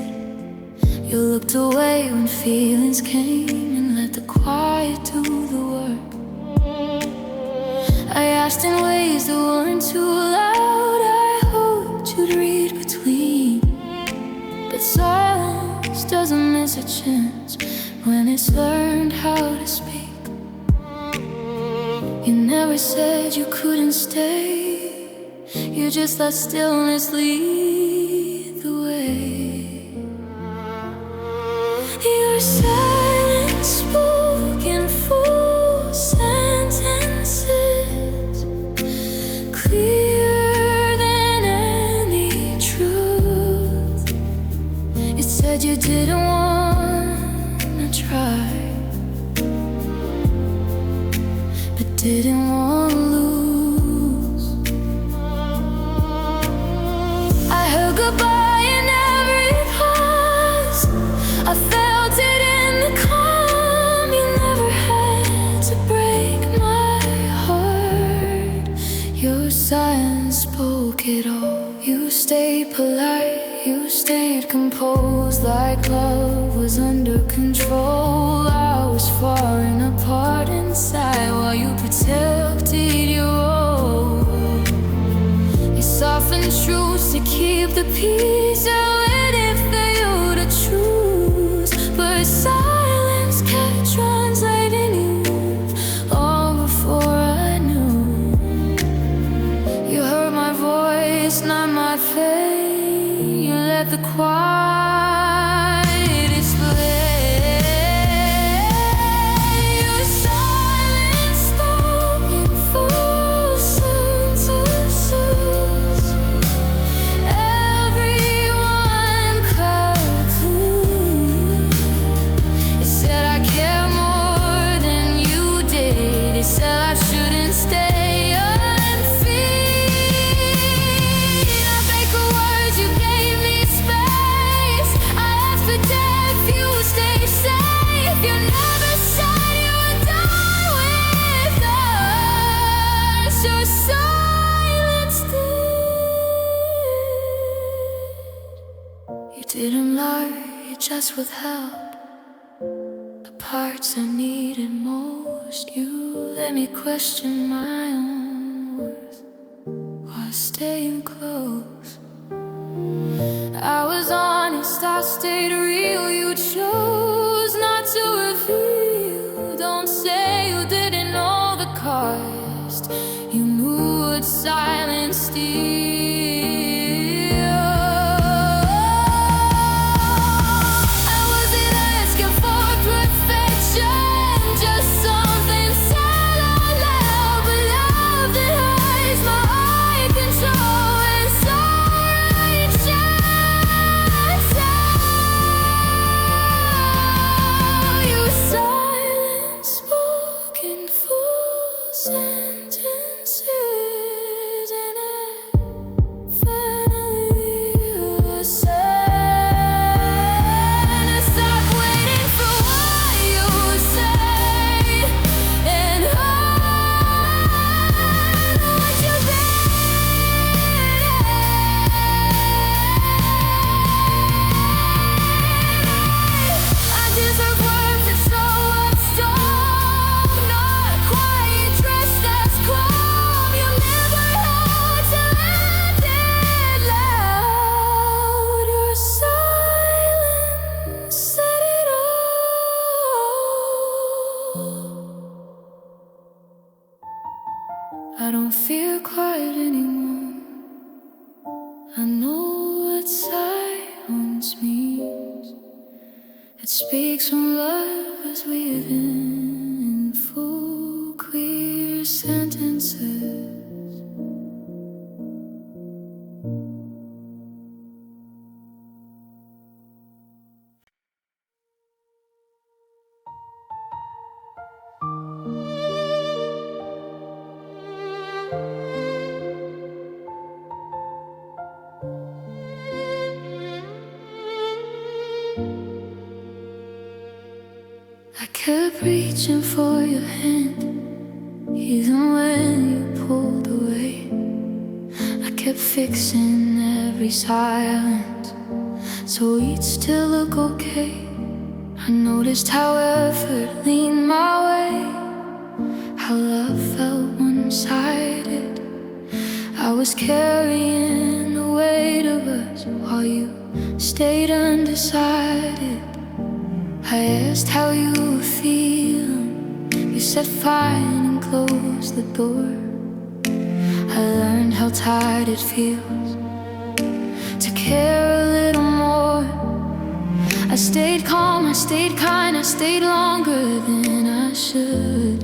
You looked away when feelings came and let the quiet do the work. I asked in ways that weren't too loud. I hoped you'd read between, but silence doesn't miss a chance when it's learned how to speak. You never said you couldn't stay, you just let stillness lead the way. Your silence spoke in full sentences, clearer than any truth. You said you didn't wanna try, but didn't want to lose. I heard goodbye in every pause. I felt it in the calm. You never had to break my heart. Your silence spoke it all. You stayed polite, you stayed composed, like love was under control. I was falling apart inside while you protected your own. You softened truths to keep the peace. I waited for you to choose, but silence kept translating you all before I knew. You heard my voice, not my fate. You let the quiet explain. Your silence spoke in full sentences. Everyone could clue. It said I care more than you did. It said I shouldn't stay unseen. I break the words, you gave me space. I asked for depth, you stay safe. You never said you were done with us. Your silence did. You didn't lie, you just withheld the parts I needed most. You let me question my own worth while staying close. I was honest, I stayed real. You chose not to reveal. Don't say you didn't know the cost. You knew what silence steal. I wasn't asking for perfection, just something said out loud. But love that hides my eye control and sorrow shines out. Your silence spoke in full sentences, and I finally listened. I stopped waiting for what you would say, and heard what you meant. I deserve words that show up strong, not quiet, dressed as calm. You never had to land it loud. Your silence said it all. I don't fear quiet anymore. I know what silence means. It speaks when love is weaving in full clear sentences. reaching for your hand, even when you pulled away. I kept fixing every silence so we'd still look okay. I noticed how effort leaned my way, how love felt one-sided. I was carrying the weight of us while you stayed undecided. I asked how you were feeling. You said fine and closed the door. I learned how tight it feels to care a little more. I stayed calm, I stayed kind, I stayed longer than I should,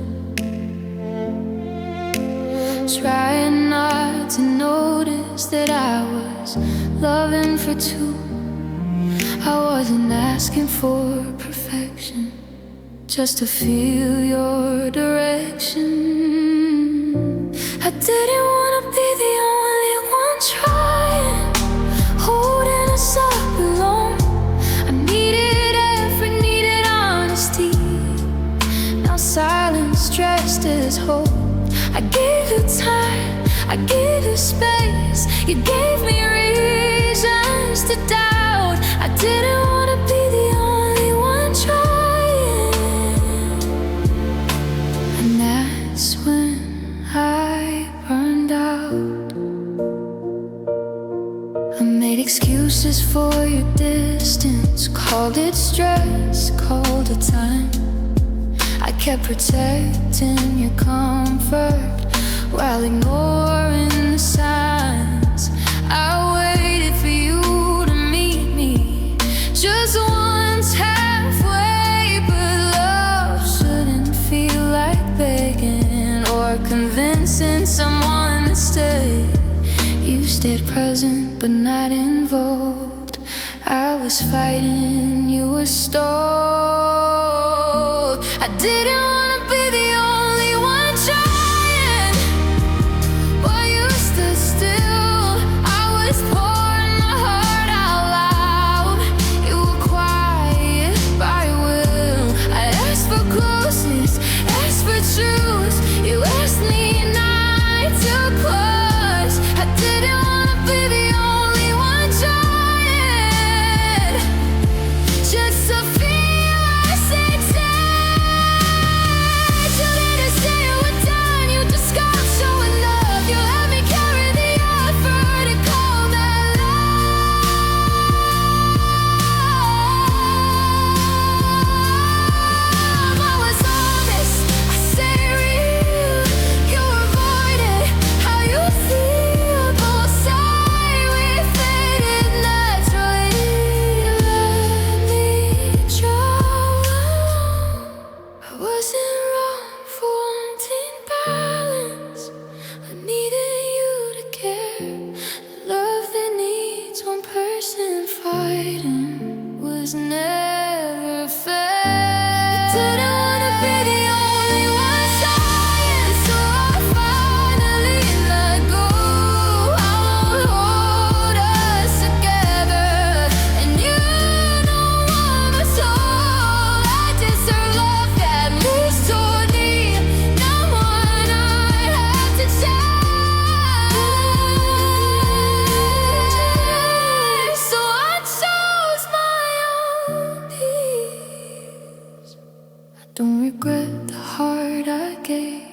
trying not to notice that I was loving for two. I wasn't asking for perfection, just to feel your direction. I didn't wanna be the only one trying, holding us up alone. I needed effort, needed honesty. Now silence dressed as hope. I gave you time, I gave you space. You gave me reasons to doubt. I didn't wanna be the only one trying. And that's when I burned out. I made excuses for your distance, called it stress, called it time. I kept protecting your comfort while ignoring the signs. I waited for you to meet me just once halfway, but love shouldn't feel like begging or convincing someone to stay. You stayed present but not involved. I was fighting, you were stalled. I didn't wanna be the only one trying, while you stood still. I was pouring my heart out loud. You were quiet by will. I asked for closeness, asked for truth. You asked me and I took plus. I didn't wanna be the only one trying, just to feel I said you didn't say you were done, you just got showing love. You let me carry the effort to call that love. I was honest, I stayed real. You avoided how you feel. Both sides we faded naturally. Let me drown. I wasn't wrong for wanting balance. I needed you to care. Love that needs one person fighting was never fair. I didn't wanna be the only one trying, so I finally let go. I won't hold us together, and you know I'm a soul. I deserve love that moves toward me, not one I have to change. So I chose my own peace. I don't regret the heart I gave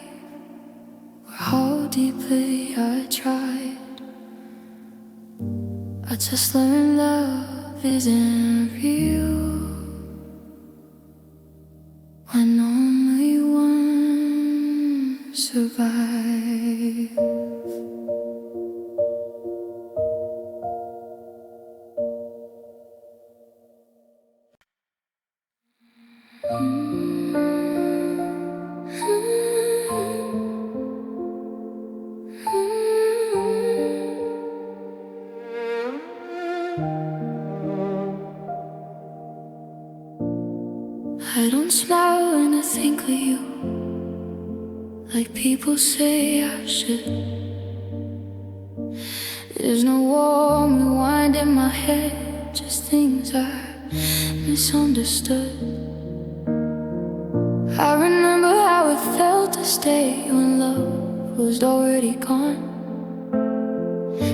or how deeply I tried. I just learned love isn't real when only one survives. I don't smile when I think of you, like people say I should. There's no warm rewind in my head, just things I misunderstood. I remember to stay when love was already gone.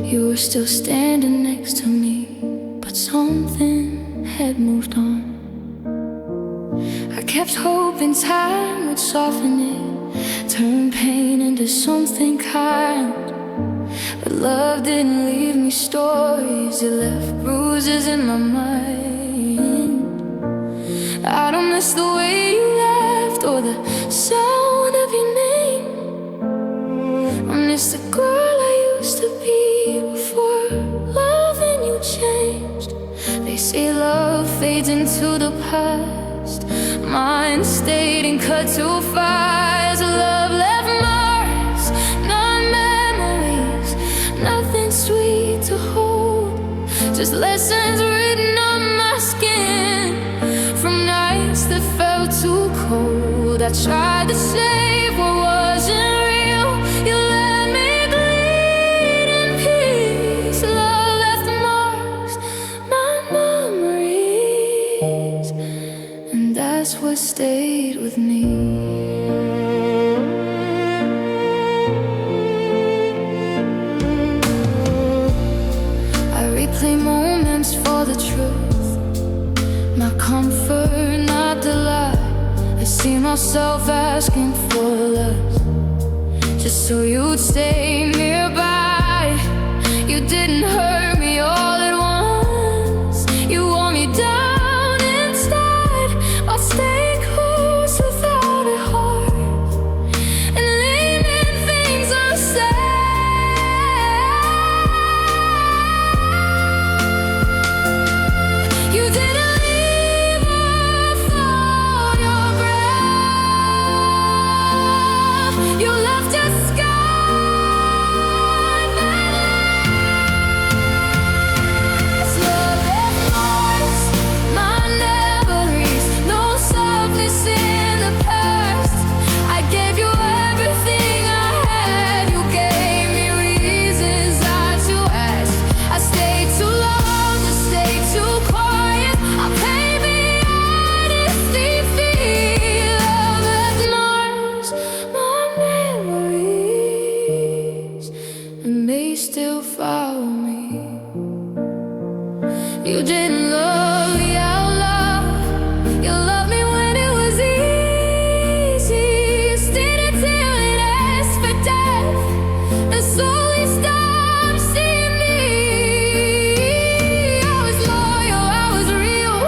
You were still standing next to me, but something had moved on. I kept hoping time would soften it, turn pain into something kind. But love didn't leave me stories, it left bruises in my mind. I don't miss the way you laughed or the sound of your name. I miss the girl I used to be before loving you changed. They say love fades into the past, mine stayed and cut to fires. Love left marks, not memories, nothing sweet to hold, just lessons written on my skin from nights that felt too cold. I tried to save what wasn't real, you let me bleed in peace. Love left marks, not memories, and that's what stayed with me. I replay moments for the truth, my comfort, not the lie. I see myself asking for less, just so you'd stay nearby. You didn't hurt me all at once, you wore me down inside. I'll stay close without a heart and leaving things unsaid. You didn't leave without your breath, you left a scar that lasts. Love left marks, my memories, no softness in the past. I gave you everything I had, you gave me reasons not to ask. I stayed too long to stay too quiet, I paid the honesty fee. Love left marks, my memories, and may still follow me. You didn't love me out loud, you loved me when it was easy. You stayed until it asked for death, and slowly stopped seeing me. I was loyal, I was real,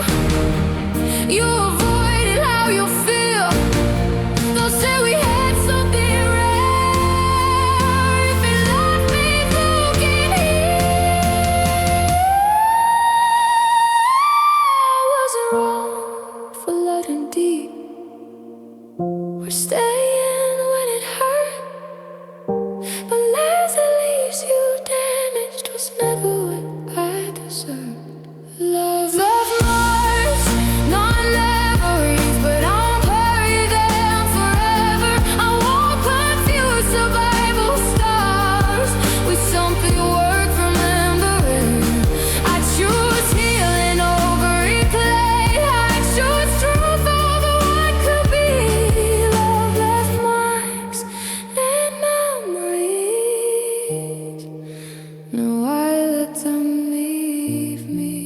you avoided how you feel. They'll say we had something rare, if it left me broken here. I wasn't wrong for letting deep, or staying when it hurt, but lies that leaves you damaged was never what I deserved. Love left marks, not memories, but I'll bury them forever. I won't confuse survival scars with something worth remembering. I choose healing over replay, I choose truth over what could be. Love left marks and memories, no, I let them leave me.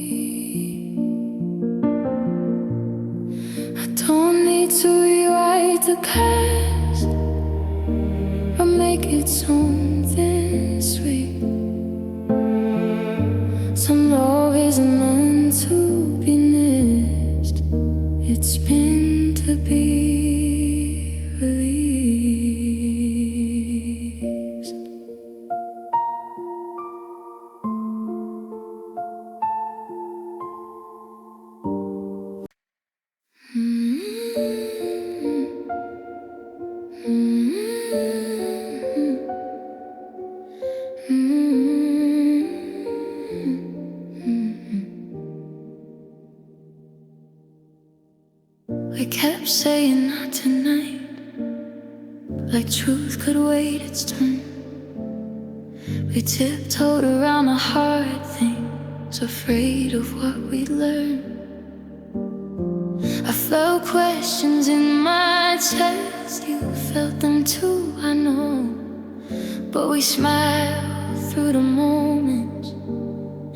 I don't need to rewrite the past or make it something sweet. Some love isn't meant to be missed, it's meant to be released. We kept saying not tonight, like truth could wait its turn. We tiptoed around the hard things, afraid of what we'd learn. I felt questions in my chest, you felt felt them too, I know. But we smiled through the moments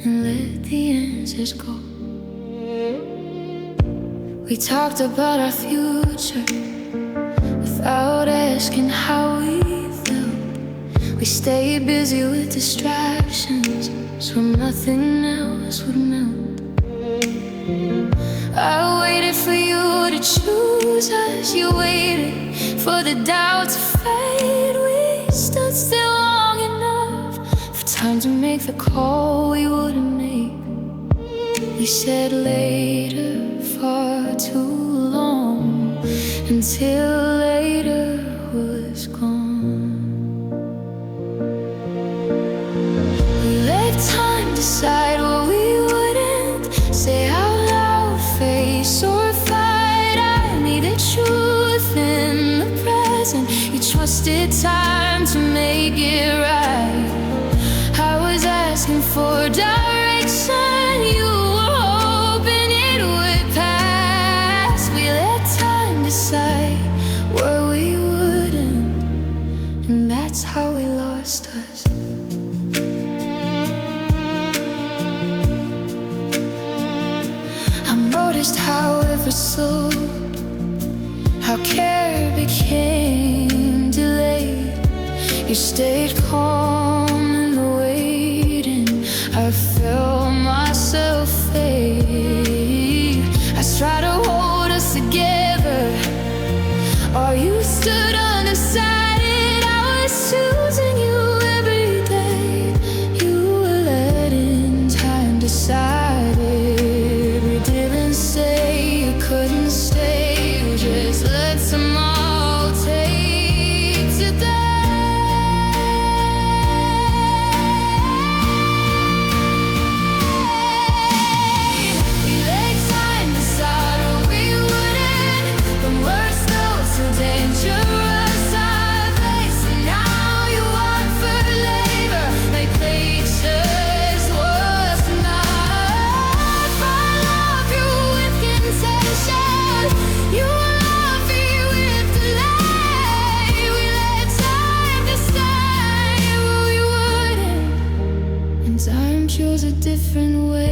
and let the answers go. We talked about our future without asking how we felt. We stayed busy with distractions so nothing else would melt. I waited for you to choose us. You waited for the doubt to fade. We stood still long enough for time to make the call we wouldn't make. We said later far too long, until later was gone. We let time decide what we wouldn't say out loud, face or fight. I needed truth in the present. You trusted time to make it right. I was asking for direction. You were hoping it would pass. We let time decide where we wouldn't, and that's how we lost us. I noticed how every soul, how care became delayed. You stayed calm in the waiting. I felt myself fade. I tried to hold us together, or you stood undecided. I was choosing you every day. You were letting time decide it. We didn't say you couldn't stay. We just let tomorrow take today. We let time decide what we wouldn't. From words though so dangerous, I faced. And now you want for labor, like pictures was not. I love you with contention. You love me with delay. We let time decide what we wouldn't, and time chose a different way.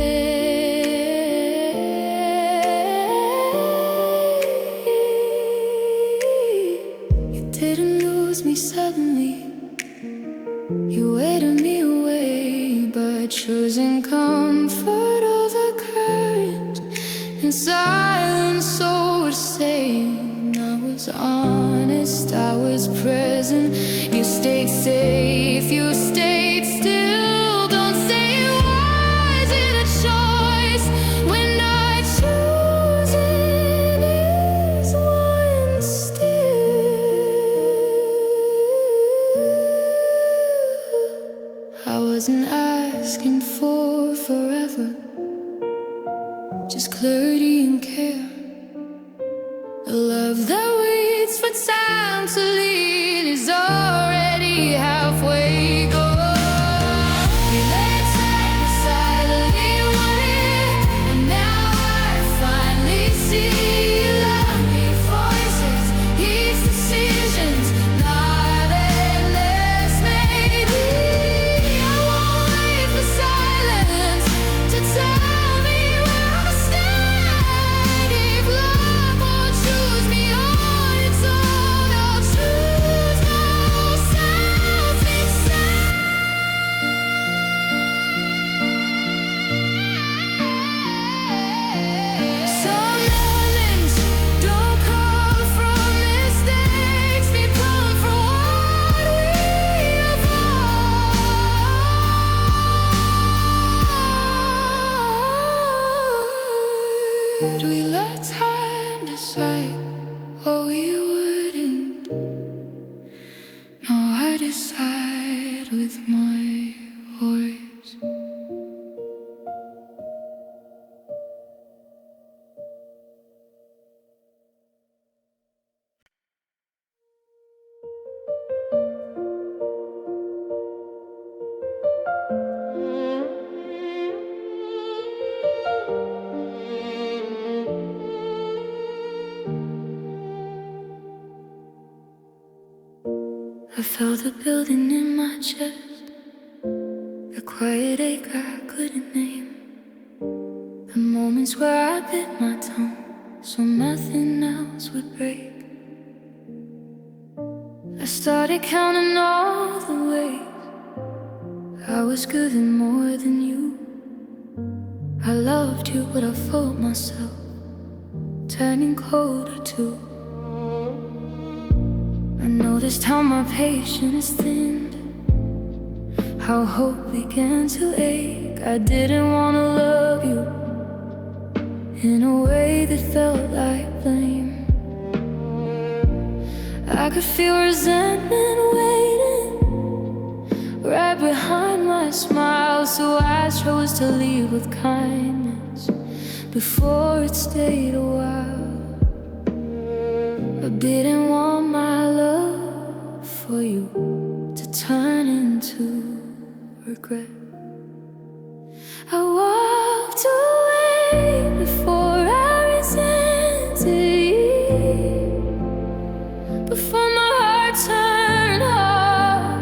You didn't lose me suddenly. You waited me away by choosing comfort over courage. In silence, so was saying I was honest, I was present. You stayed safe, you stayed still. Don't say it wasn't a choice when I choose it is one still. I wasn't asking for forever, just clarity and care. A love that waits for time to lead is already halfway gone. We let time decide what we wanted, and now I finally see you love me. Voices, each decisions, not endless maybe. I won't wait for silence to tell me where I stand. If love won't choose me on its own, I'll choose myself instead. Some moments don't come from mistakes, they come from what we avoid. We let time decide what we wouldn't. Now I decide with my voice. building in my chest, the quiet ache I couldn't name, the moments where I bit my tongue so nothing else would break. I started counting all the ways I was good and more than you. I loved you, but I felt myself turning colder too. I know this time my patience thinned, how hope began to ache. I didn't want to love you in a way that felt like blame. I could feel resentment waiting right behind my smile, so I chose to leave with kindness before it stayed a while. I didn't want my love for you to turn into regret. I walked away before I resented you, before my heart turned hard.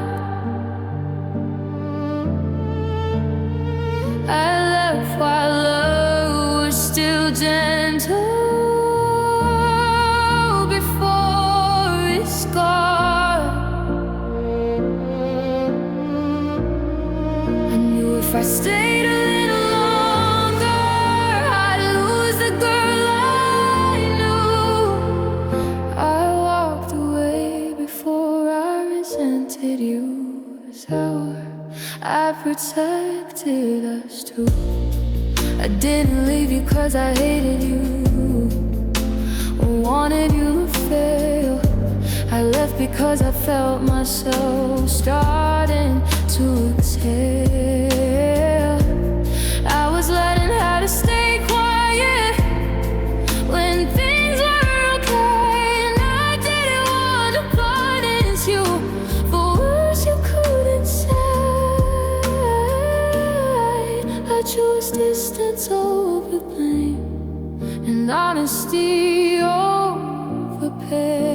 I left while love was still gentle, before it scarred. I knew if I stayed a little longer, I'd lose the girl I knew. I walked away before I resented you. As how I protected us too. I didn't leave you 'cause I hated you or wanted you to fail. I left because I felt myself starting to exhale. I was learning how to stay quiet when things were okay, and I didn't want to punish you for words you couldn't say. I chose distance over blame and honesty over pain.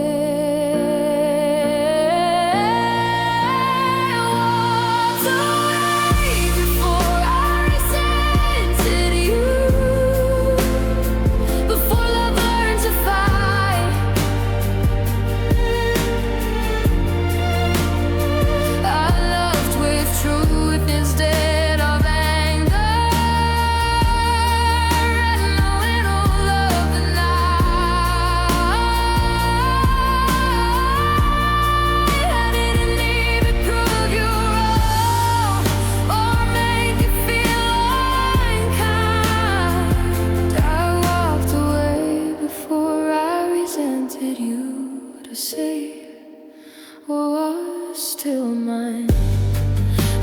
Was still mine.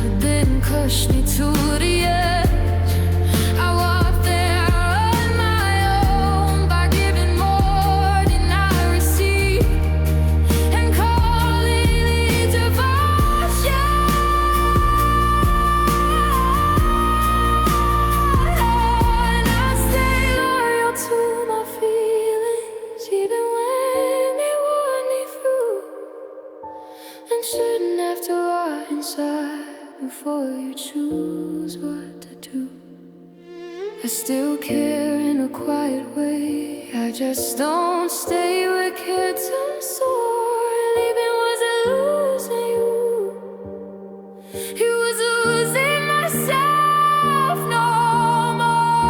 It didn't push me to the edge. I walked there on my own by giving more than I received and calling it devotion. And I stay loyal to my feelings even when they want me through. And shouldn't have to rot inside before you choose what to do. I still care in a quiet way. I just don't stay where kids are sore. Leaving wasn't losing you, it was losing myself no more.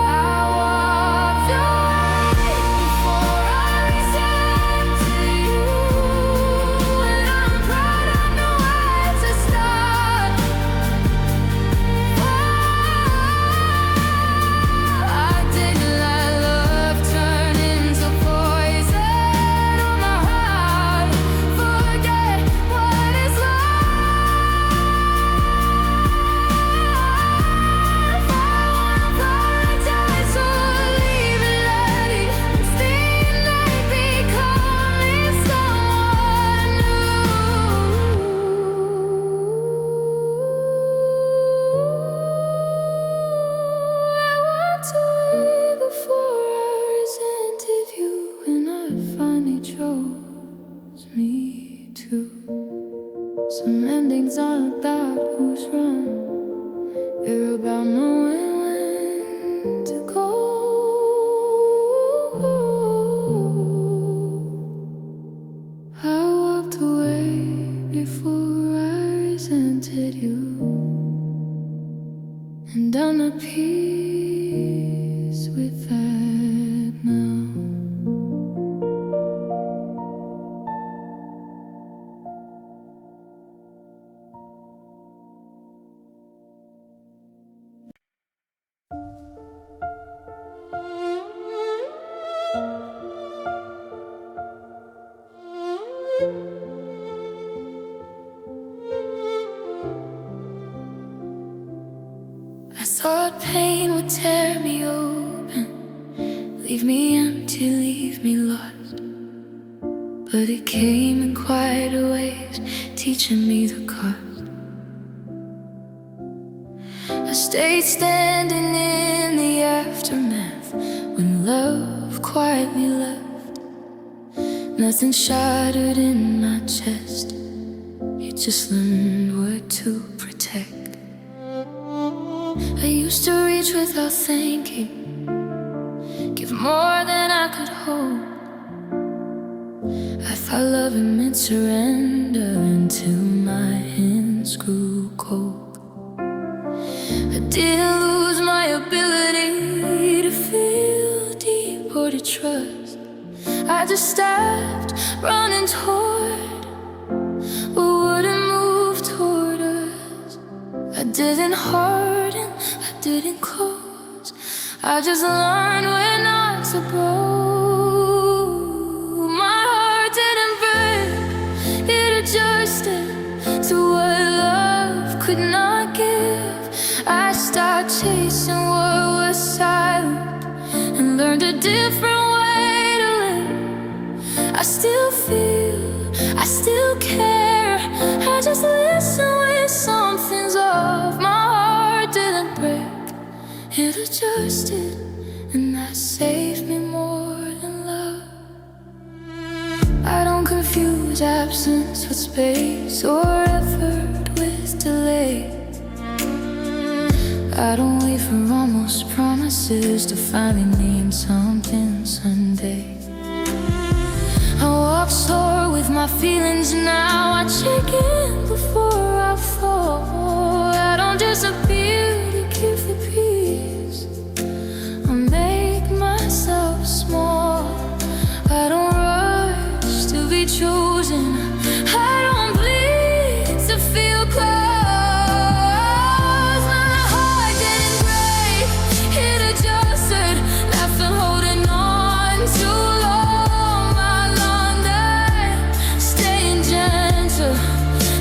I walked away before I resented you. I didn't let love turn into poison. Some endings aren't about who's wrong, they're about knowing when to go. I walked away before I resented you, and I'm at peace with that now. I thought pain would tear me open, leave me empty, leave me lost. But it came in quieter ways, teaching me the cost. I stayed standing in the aftermath when love quietly left. Nothing shattered in my chest, you just learned what to protect. I used to reach without thinking, give more than I could hold. I thought loving meant surrender until my hands grew cold. I didn't lose my ability to feel deep or to trust. I just stopped running toward what wouldn't move toward us. I didn't harden, I didn't close, I just learned when not to grow. My heart didn't break, it adjusted to what love could not give. I stopped chasing what was silent and learned a different way to live. I still feel, I still care, I just listen when something's off. My heart didn't break, it adjusted, and that saved me more than love. I don't confuse absence with space or effort with delay. I don't wait for almost promises to finally mean something someday. I walk slower with my feelings now, I check in before I fall. I don't disappear to keep the peace, I make myself small. I don't rush to be chosen, I don't bleed to feel close. My heart didn't break, it adjusted, nothing holding on too long. My long day, staying gentle,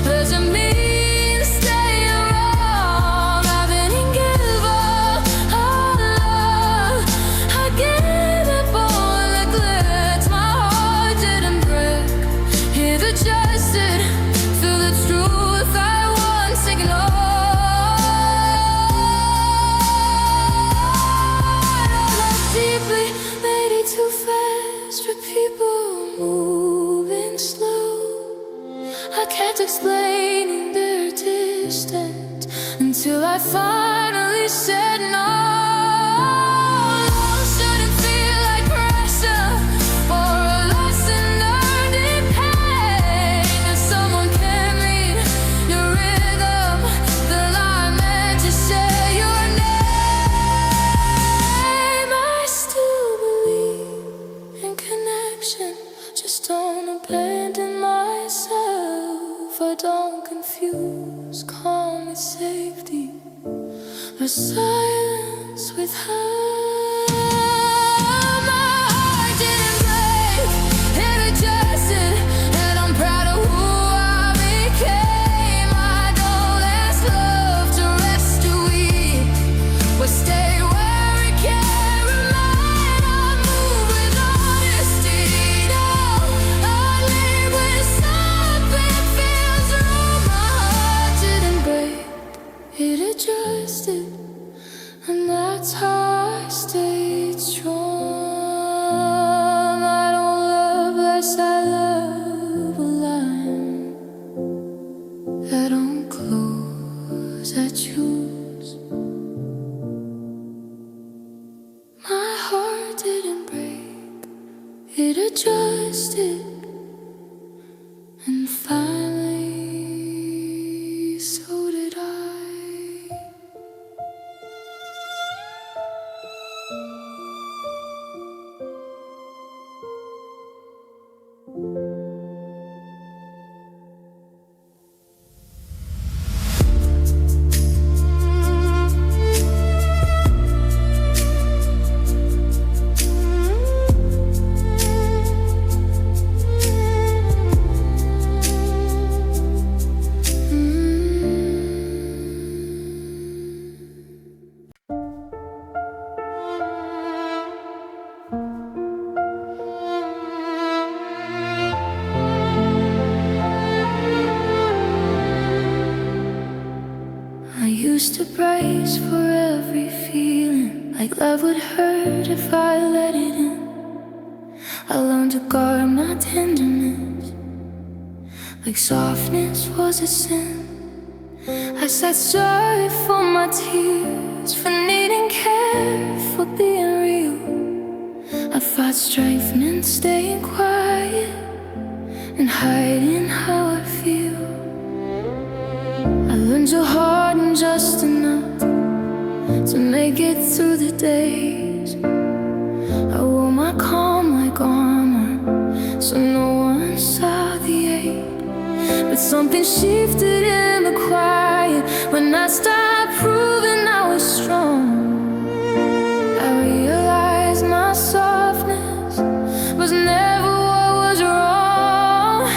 doesn't mean staying wrong. I didn't give up all love, I gave up all neglect. My heart didn't break, it adjusted, feel the truth I once ignored. I love deeply, made it too fast for people moving slow. I kept explaining they're distant until I finally said no. Love shouldn't feel like pressure or a lesson learned in pain. If someone can read your rhythm, then I meant to say your name. I still believe in connection, just don't abandon myself. I don't confuse calm with safety, or silence with her. My heart didn't break, it adjusted, and I'm proud of who I became. I don't ask love to rescue me, but stay where it can remain. I move with honesty now, I leave when something feels wrong. My heart didn't break, it adjusted, and that's how I stayed I don't close, I choose. My heart didn't break, it adjusted. And finally, so did I. I used to brace for every feeling, like love would hurt if I let it in. I learned to guard my tenderness, like softness was a sin. I said sorry for my tears, for needing care, for being real. I thought strength meant staying quiet and hiding how I feel. I learned to harden just enough to make it through the days. I wore my calm like armor, so no one saw the ache. But something shifted in the quiet when I stopped proving I was strong. I realized my softness was never what was wrong.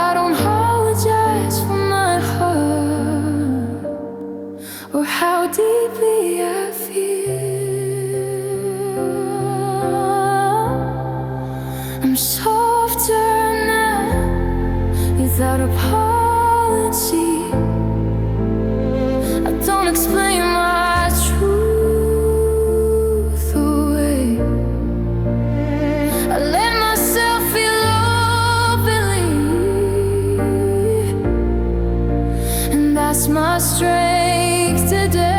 I don't apologize for my heart or how deeply I feel. I'm softer now, without apology. I don't explain my truth away. I let myself feel openly, and that's my strength today.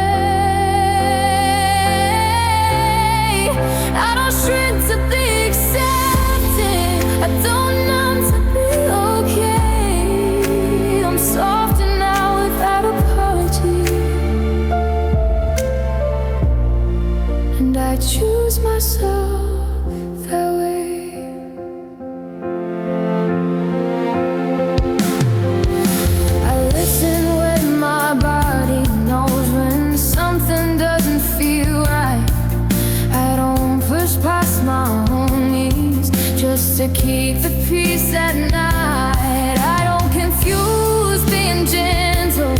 I don't shrink to be accepted, I don't numb to be okay. I'm softer now without apology, and I choose myself that way. I listen when my body knows when something doesn't feel right. I don't push past my own needs just to keep the peace at night. I don't confuse being gentle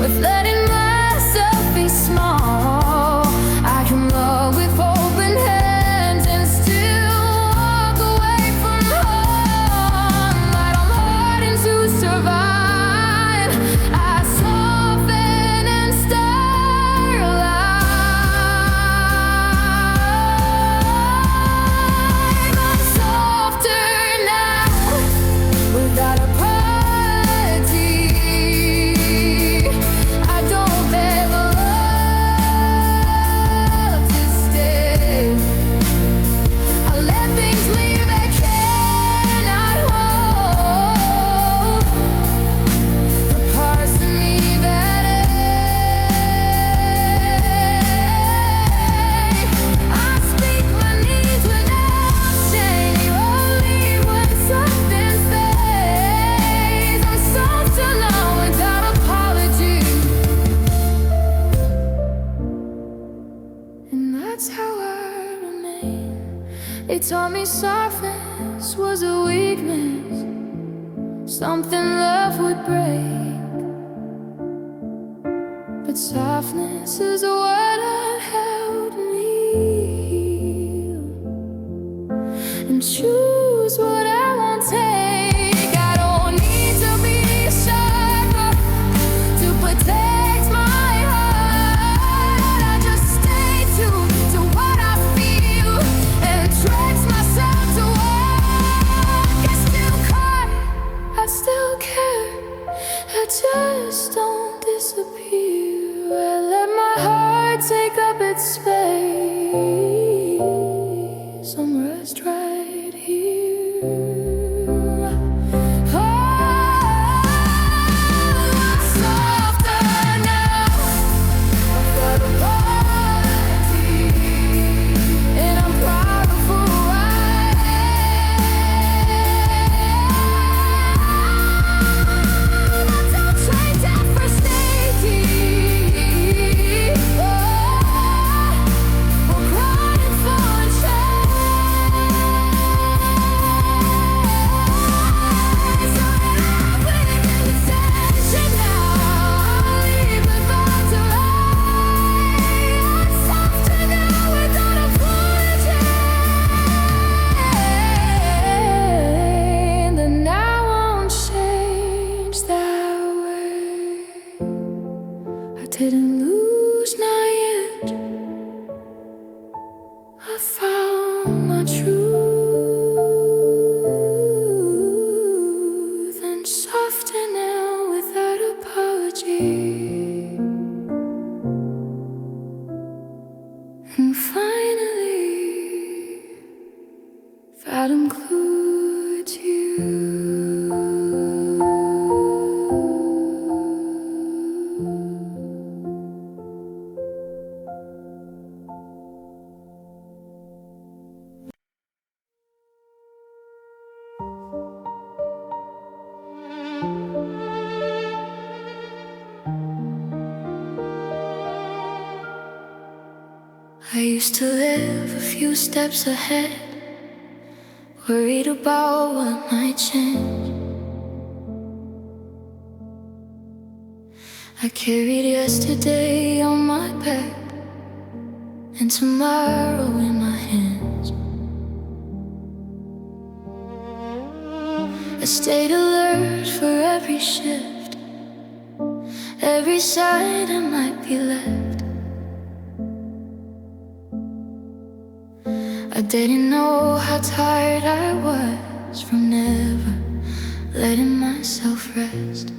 with letting myself be small. I can love with open hands and still walk away from harm. I don't harden to survive, I soften and sterilize. I'm softer now, without apology. I don't beg love to stay. I let things leave that cannot hold the parts of me that ache. I speak my needs without shame, only when something stays. I'm softer now without apology, and that's how I remain. They taught me softness was a weakness, something love would break. But softness is what held me and choose what I won't take. I don't need to be sharper to protect my heart. I just stay true to what I feel and trust myself to walk. I still cry, I still care. I just don't disappear. I let my heart take up its space. I'm rest right here. Oh, I'm softer now. I've got a body, and I'm proud of who I am. I don't trade that for safety. Oh, we're crying for a chance. So I'm putting in attention now. I'll leave my thoughts away. I'm softer now without apology, and I won't change that way. I didn't lose my edge. I found my truth, and softer now without apology. And finally, found him glued to you. I used to live a few steps ahead, worried about what might change. I carried yesterday on my back and tomorrow in my hands. I stayed alert for every shift, every sign I might be left. I didn't know how tired I was from never letting myself rest.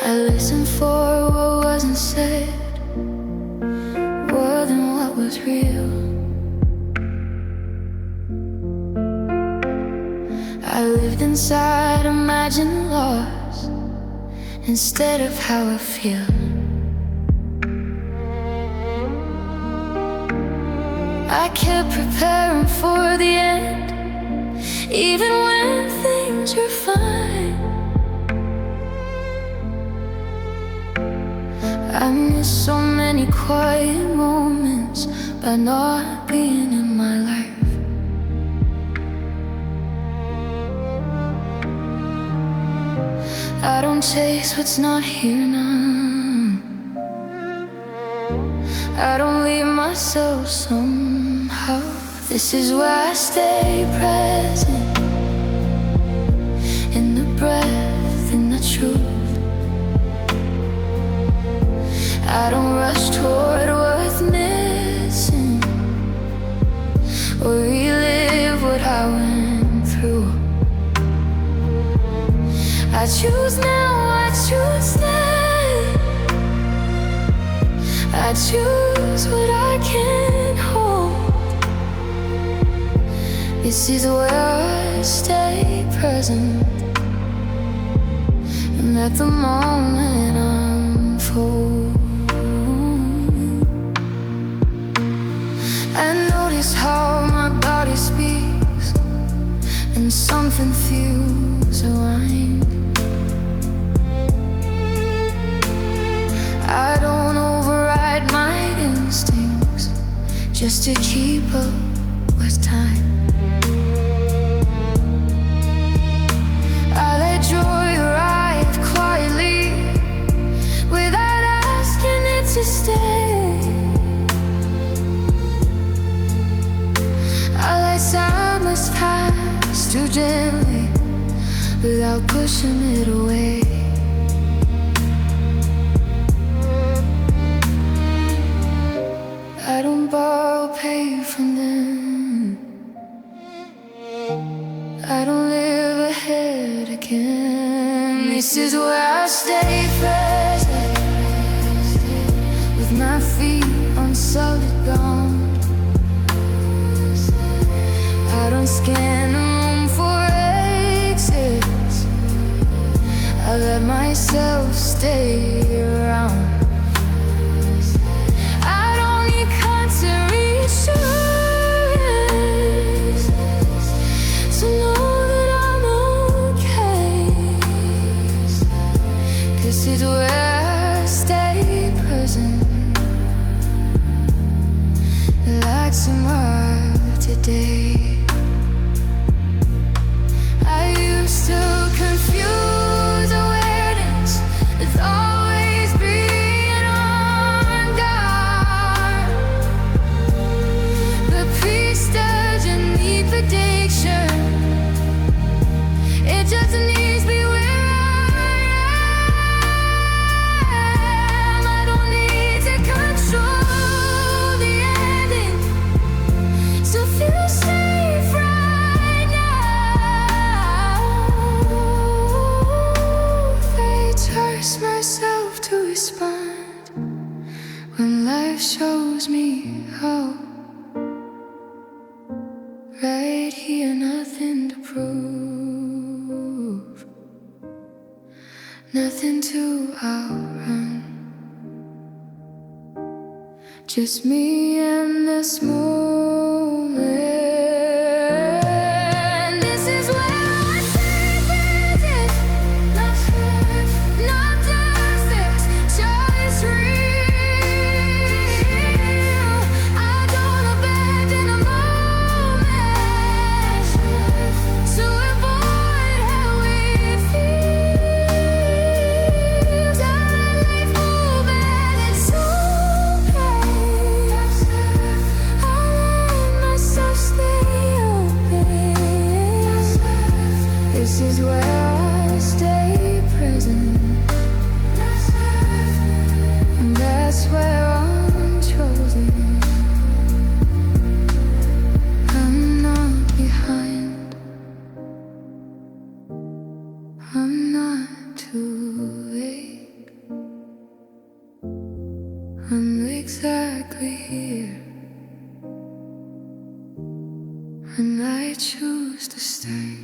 I listened for what wasn't said, more than what was real. I lived inside, imagined loss instead of how I feel. I kept preparing for the end, even when things were fine. I miss so many quiet moments by not being in my life. I don't chase what's not here now. I don't leave myself somehow. This is where I stay present, in the breath, in the truth. I don't rush toward what's missing, or relive what I went through. I choose now, I choose then. I choose what I can hold. This is where I stay present and let the moment unfold. I notice how my body speaks, and something feels aligned. I don't override my instincts just to keep up with time. I let joy arrive quietly without asking it to stay. I let silence pass too gently without pushing it away. I don't borrow, pay from them. I don't live aching. This is where I stay present, with my feet on solid ground. I don't scan the room for exits, I let myself stay around. I don't need constant reassurance to know that I'm okay. 'Cause it's where I stay present, like tomorrow today. I used to confuse awareness with always being on guard, but peace doesn't need prediction, it just needs me where I am. I don't need to control the ending to feel safe right now. I trust myself to respond when life shows me how. Right here, nothing to prove, nothing to outrun, just me and this moment. This is where I stay present, not hurt, not justice, just real. I don't abandon a moment to avoid how it feels. I let life move and it's okay. I let myself stay open. This is where I stay present, and that's where I'm chosen. I'm not behind, I'm not too late, I'm exactly here, and I choose to stay.